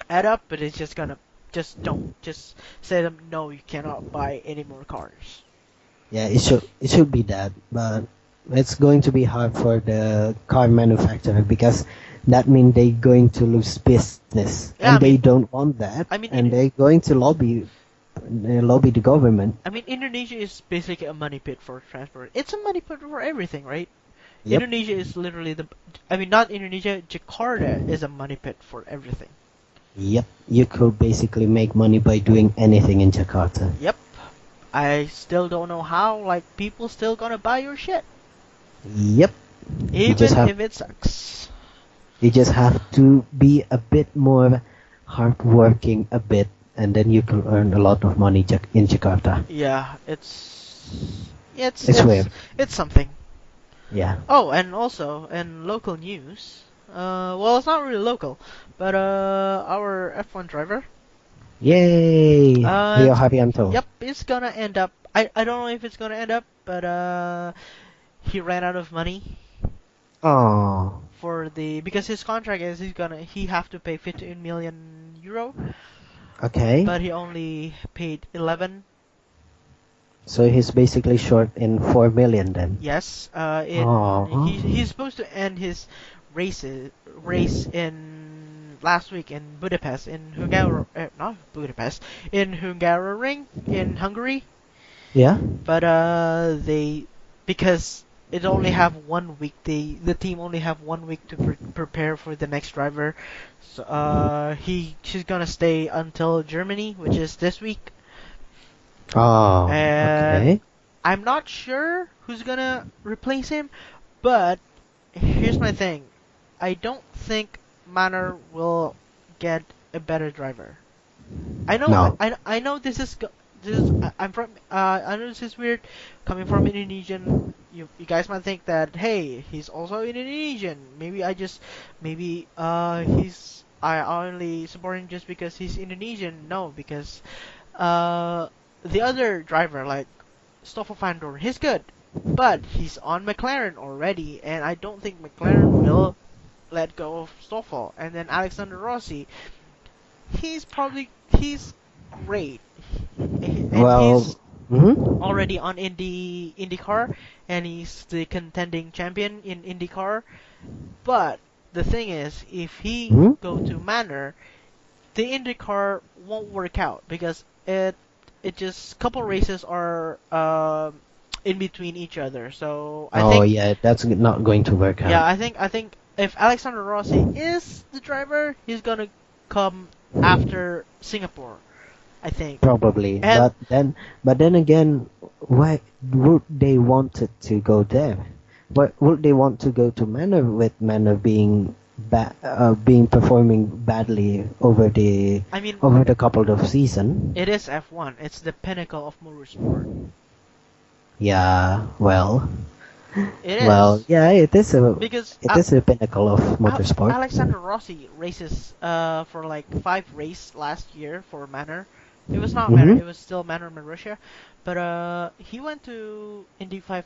add up, but it's just gonna just say them no, you cannot buy any more cars. Yeah, it should be that, but it's going to be hard for the car manufacturer because that means they going to lose business, Yeah, and they don't want that, I mean, and they're going to lobby the government. Indonesia is basically a money pit for transport. It's a money pit for everything, right? Yep. Indonesia is literally I mean, not Indonesia. Jakarta is a money pit for everything. Yep. You could basically make money by doing anything in Jakarta. Yep. I still don't know how. Like people still gonna buy your shit, Yep. You just even have if it sucks. you just have to be a bit more hardworking a bit, and then you can earn a lot of money in Jakarta. Yeah, It's weird. it's something. Yeah. Oh, and also in local news, well, it's not really local, but our F1 driver, Yay! Rio it's, Haryanto. yep, it's gonna end up. I don't know if it's gonna end up, but he ran out of money Oh, for the because his contract is he have to pay 15 million euro, okay. but he only paid 11. So he's basically short in 4 million then. Yes, Oh, he's supposed to end his race in last week in Budapest in Hungary, not Budapest, in Hungaroring in Hungary, Yeah. but they, because it only have 1 week, the team only have 1 week to prepare for the next driver. So she's gonna stay until Germany, which is this week, Oh, and okay. I'm not sure who's gonna replace him, but here's my thing. I don't think Manor will get a better driver. I know, No. I know this is I'm from I know this is weird coming from Indonesian. You guys might think that, hey, he's also Indonesian. Maybe he's I only support him just because he's Indonesian. No, because uh the other driver like Stoffel van Dorn, he's good, but he's on McLaren already, and I don't think McLaren will let go of Stoffel. And then Alexander Rossi, he's great, and Well. he's Mhm. already on IndyCar, and he's the contending champion in IndyCar. But the thing is, if he Mhm. go to Manor, the IndyCar won't work out because it just couple races are in between each other. So I Oh think, yeah, that's not going to work yeah, out. I think if Alexander Rossi is the driver, he's gonna come after Singapore, I think. Probably, And but then again, why would they want it to go there? Why would they want to go to Manor with Manor being performing badly I mean, over the couple of season? it is F1. It's the pinnacle of motorsport. Yeah, It is yeah, because it is a pinnacle of motorsport. Alexander Rossi races for like 5 races last year for Manor. It was not Manor, Mm-hmm. it was still Manor Marussia, but he went to IndyCar,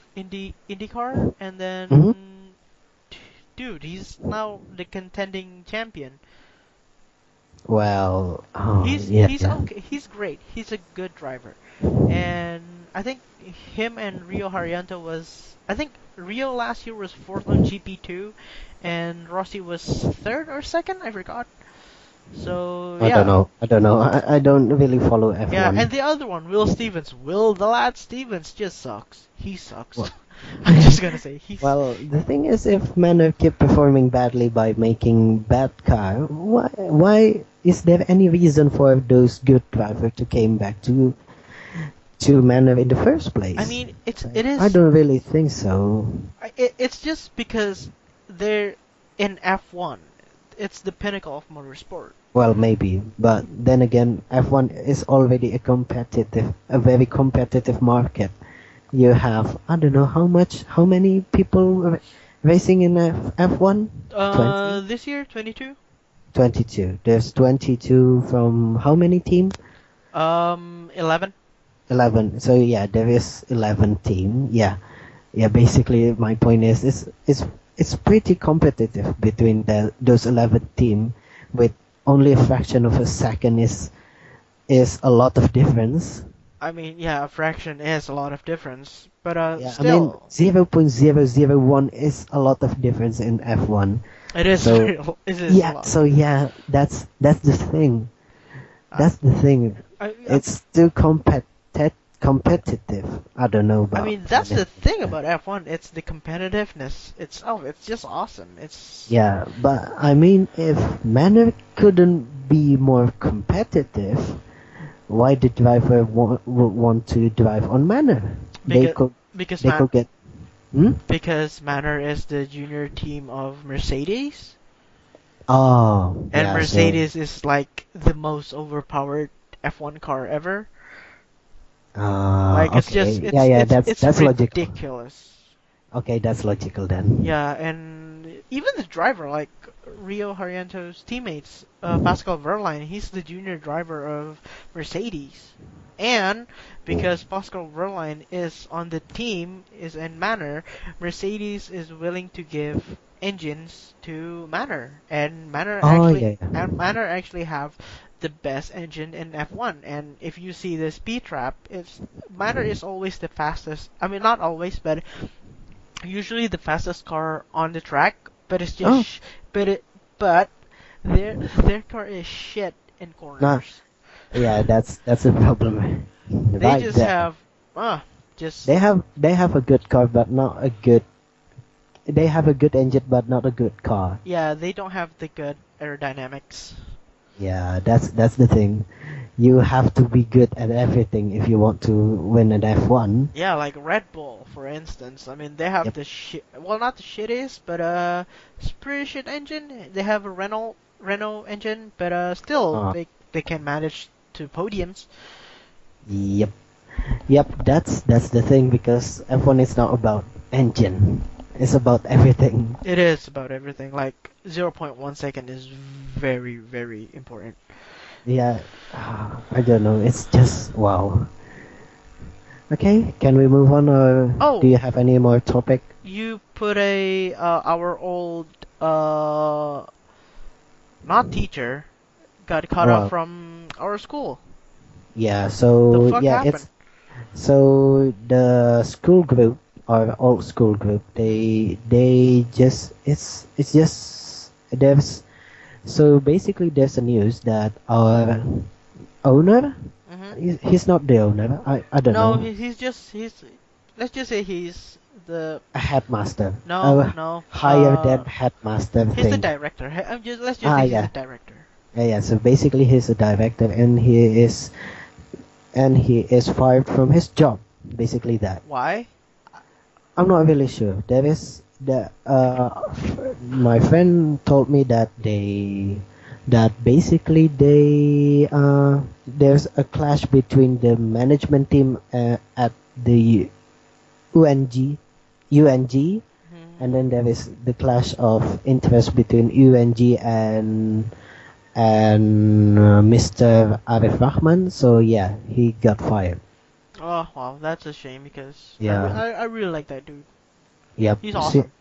and Mm-hmm. then dude, he's now the contending champion. Oh yeah, He's yeah. okay. He's great. He's a good driver, and I think him and Rio Haryanto was. I think Rio last year was fourth on GP2, and Rossi was third or second. I forgot. So I don't yeah, know. I don't know. I don't really follow yeah. And F1. the other one, Will Stevens. Will the lad Stevens just sucks. He sucks. Well, I'm just gonna say he's. well, the thing is, if Manor keep performing badly by making bad car, why is there any reason for those good drivers to came back to Manor in the first I place? mean, it I is. don't really think so. It's just because they're in F1. It's the pinnacle of motorsport. Well, maybe, but then again, F1 is already a very competitive market. You have, I don't know how many people racing in F1? 20? This year, 22. 22. There's 22 from how many team? 11. 11. So yeah, there is 11 team. Yeah. Yeah, basically my point is it's pretty competitive between those 11 team with only a fraction of a second is a lot of difference. I mean, yeah, a fraction is a lot of difference, but Yeah, I mean still, 0.001 is a lot of difference in F1. it is So real. It is a yeah, lot. so yeah, that's the thing. Uh, That's the thing. I, I, It's too competitive. I don't know I about mean, that's that. the thing about F1. It's the competitiveness itself. It's just awesome. It's Yeah, but I mean, if Manor couldn't be more competitive, why the driver would want to drive on Manor? They because could because they man could get. Hmm? because Manor is the junior team of Mercedes, Oh, and yeah. So, Mercedes is like the most overpowered F1 car ever. Like it's just okay. Yeah, yeah. it's That's logical. ridiculous. Okay, that's logical then. Yeah, and even the driver, like Rio Haryanto's teammates, Pascal Wehrlein, he's the junior driver of Mercedes. And because Pascal Wehrlein is on the team, is in Manor, Mercedes is willing to give engines to Manor, Oh, yeah, yeah. and Manor actually have the best engine in F1. And if you see the speed trap, it's Manor is always the fastest. I mean, not always, but usually the fastest car on the track, but it's just Oh, but but their car is shit in nah. corners. Yeah, that's a problem They right just there. have just They have a good car, but not a good. They have a good engine, but not a good car. yeah, they don't have the good aerodynamics. Yeah, that's the thing. You have to be good at everything if you want to win an F1. Yeah, like Red Bull, for instance. I mean, they have Yep. the shit. Well, not the shittiest, but it's pretty shit engine. They have a Renault engine, but still Uh, they can manage to podiums. yep. Yep. That's the thing because F1 is not about engine. It's about everything. It is about everything. Like 0.1 second is very very important. Yeah. I don't know. It's just wow. Okay. Can we move on, or do Oh, you have any more topic? you put a our old not teacher got cut off Well, from our school. yeah. The So fuck yeah, happened? it's so the school group or old school group. Hmm. They just it's just there's so basically there's a news that our owner Hmm. he's not the owner. I don't No, know, he's. Let's just say he's the. a headmaster, No, a no. higher than headmaster He's the thing. director. I'm just. Let's just say he's Yeah, the director. yeah. So basically he's a director and he is fired from his job. Basically that. Why? I'm not really sure. There is my friend told me that basically there's a clash between the management team at the UNG UNG, and then Hmm. there is the clash of interest between UNG and Mr. Arif Rahman. So yeah, he got fired. Oh wow, that's a shame because Yeah. I really like that dude. Yep. He's See, awesome.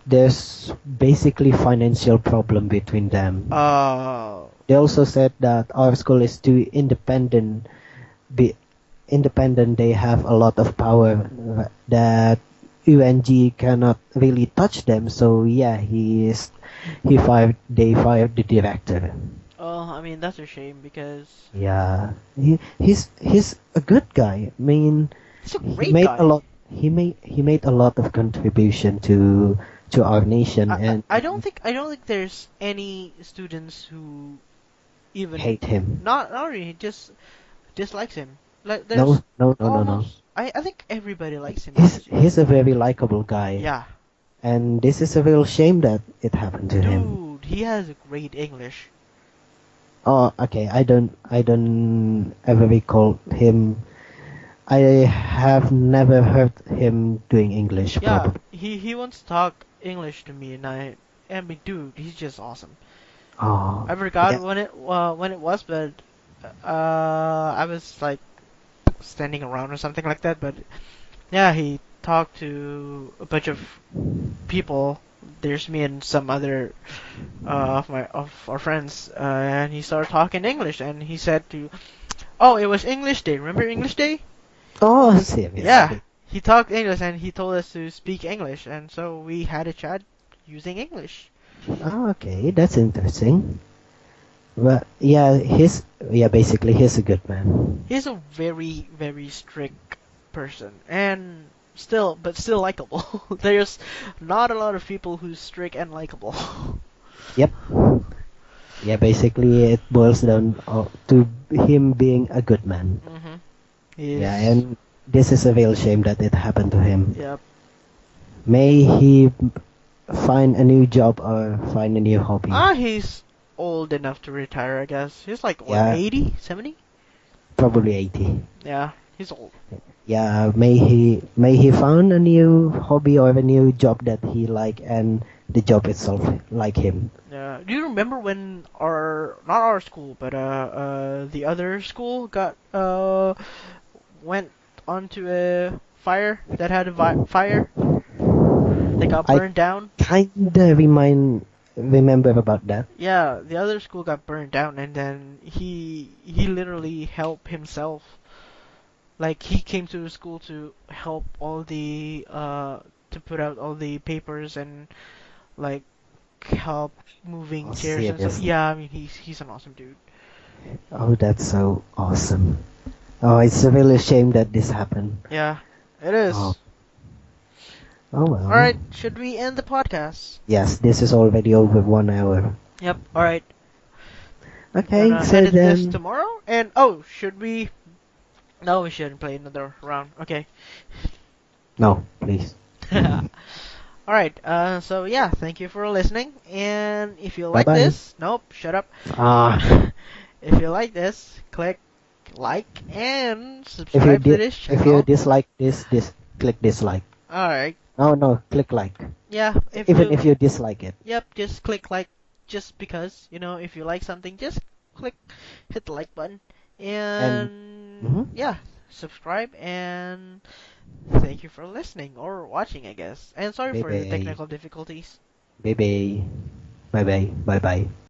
there's basically financial problem between them. Uh. They also said that our school is too independent. Be independent, they have a lot of power that UNG cannot really touch them. So yeah, he fired. They fired the director. Oh, I mean that's a shame because Yeah, he's a good guy. I mean, he's a he great made a guy. lot. He made a lot of contribution to our nation, and I don't think there's any students who even hate him. not really just dislikes him. Like No, there's no, no, no, no. almost I think everybody likes him He's because he's a very likable guy, yeah, and this is a real shame that it happened to him. dude, he has a great English. Oh, okay. I don't ever recall him. I have never heard him doing English, Yeah, probably. he wants to talk English to me, and I mean, dude, he's just awesome. Oh, I forgot yeah. when it was, but I was like standing around or something like that. But yeah, he talked to a bunch of people. There's me and some other of our friends, and he started talking English, and he said to, "Oh, it was English Day. Remember English Day?" Oh, Yeah, seriously. he talked English, and he told us to speak English, and so we had a chat using English. Oh, okay, that's interesting. But yeah, basically he's a good man. He's a very very strict person, and still likable. There's not a lot of people who's strict and likable. Yep. Yeah, basically it boils down to him being a good man. Mhm. Yeah, He's and this is a real shame that it happened to him. yep. May he find a new job or find a new hobby. He's old enough to retire, I guess. He's like what, Yeah, 80, 70? probably 80. Yeah, he's old. Yeah, may he found a new hobby or a new job that he like and the job itself like him. Yeah. Do you remember when our not our school, but the other school got went onto a fire that had a fire that got I burned down? kinda remember about that. Yeah, the other school got burned down, and then he literally helped himself. Like he came to the school to help all the to put out all the papers and like help moving Oh, chairs and stuff. seriously. Yeah, I mean he's an awesome dude. Oh, that's so awesome. Oh, it's a really shame that this happened. Yeah, it Oh, is. oh All well. right, should we end the podcast? Yes, this is already over 1 hour. Yep. All right. Okay, Gonna so edit this then, tomorrow. And oh, should we? No, we shouldn't play another round. Okay. no, please. All right. So yeah, thank you for listening. And if you Bye like bye. this, nope, shut up. Ah, If you like this, click like and if you subscribe to di- this if you channel. dislike this, click dislike. All right. Oh no, click like. Yeah. If Even you, if you dislike it. yep, just click like, just because if you like something, just click, hit the like button, And and mhm. yeah, subscribe and thank you for listening or watching, I guess. And sorry Bye for the bye. technical difficulties. Bye bye. Bye bye. Bye bye.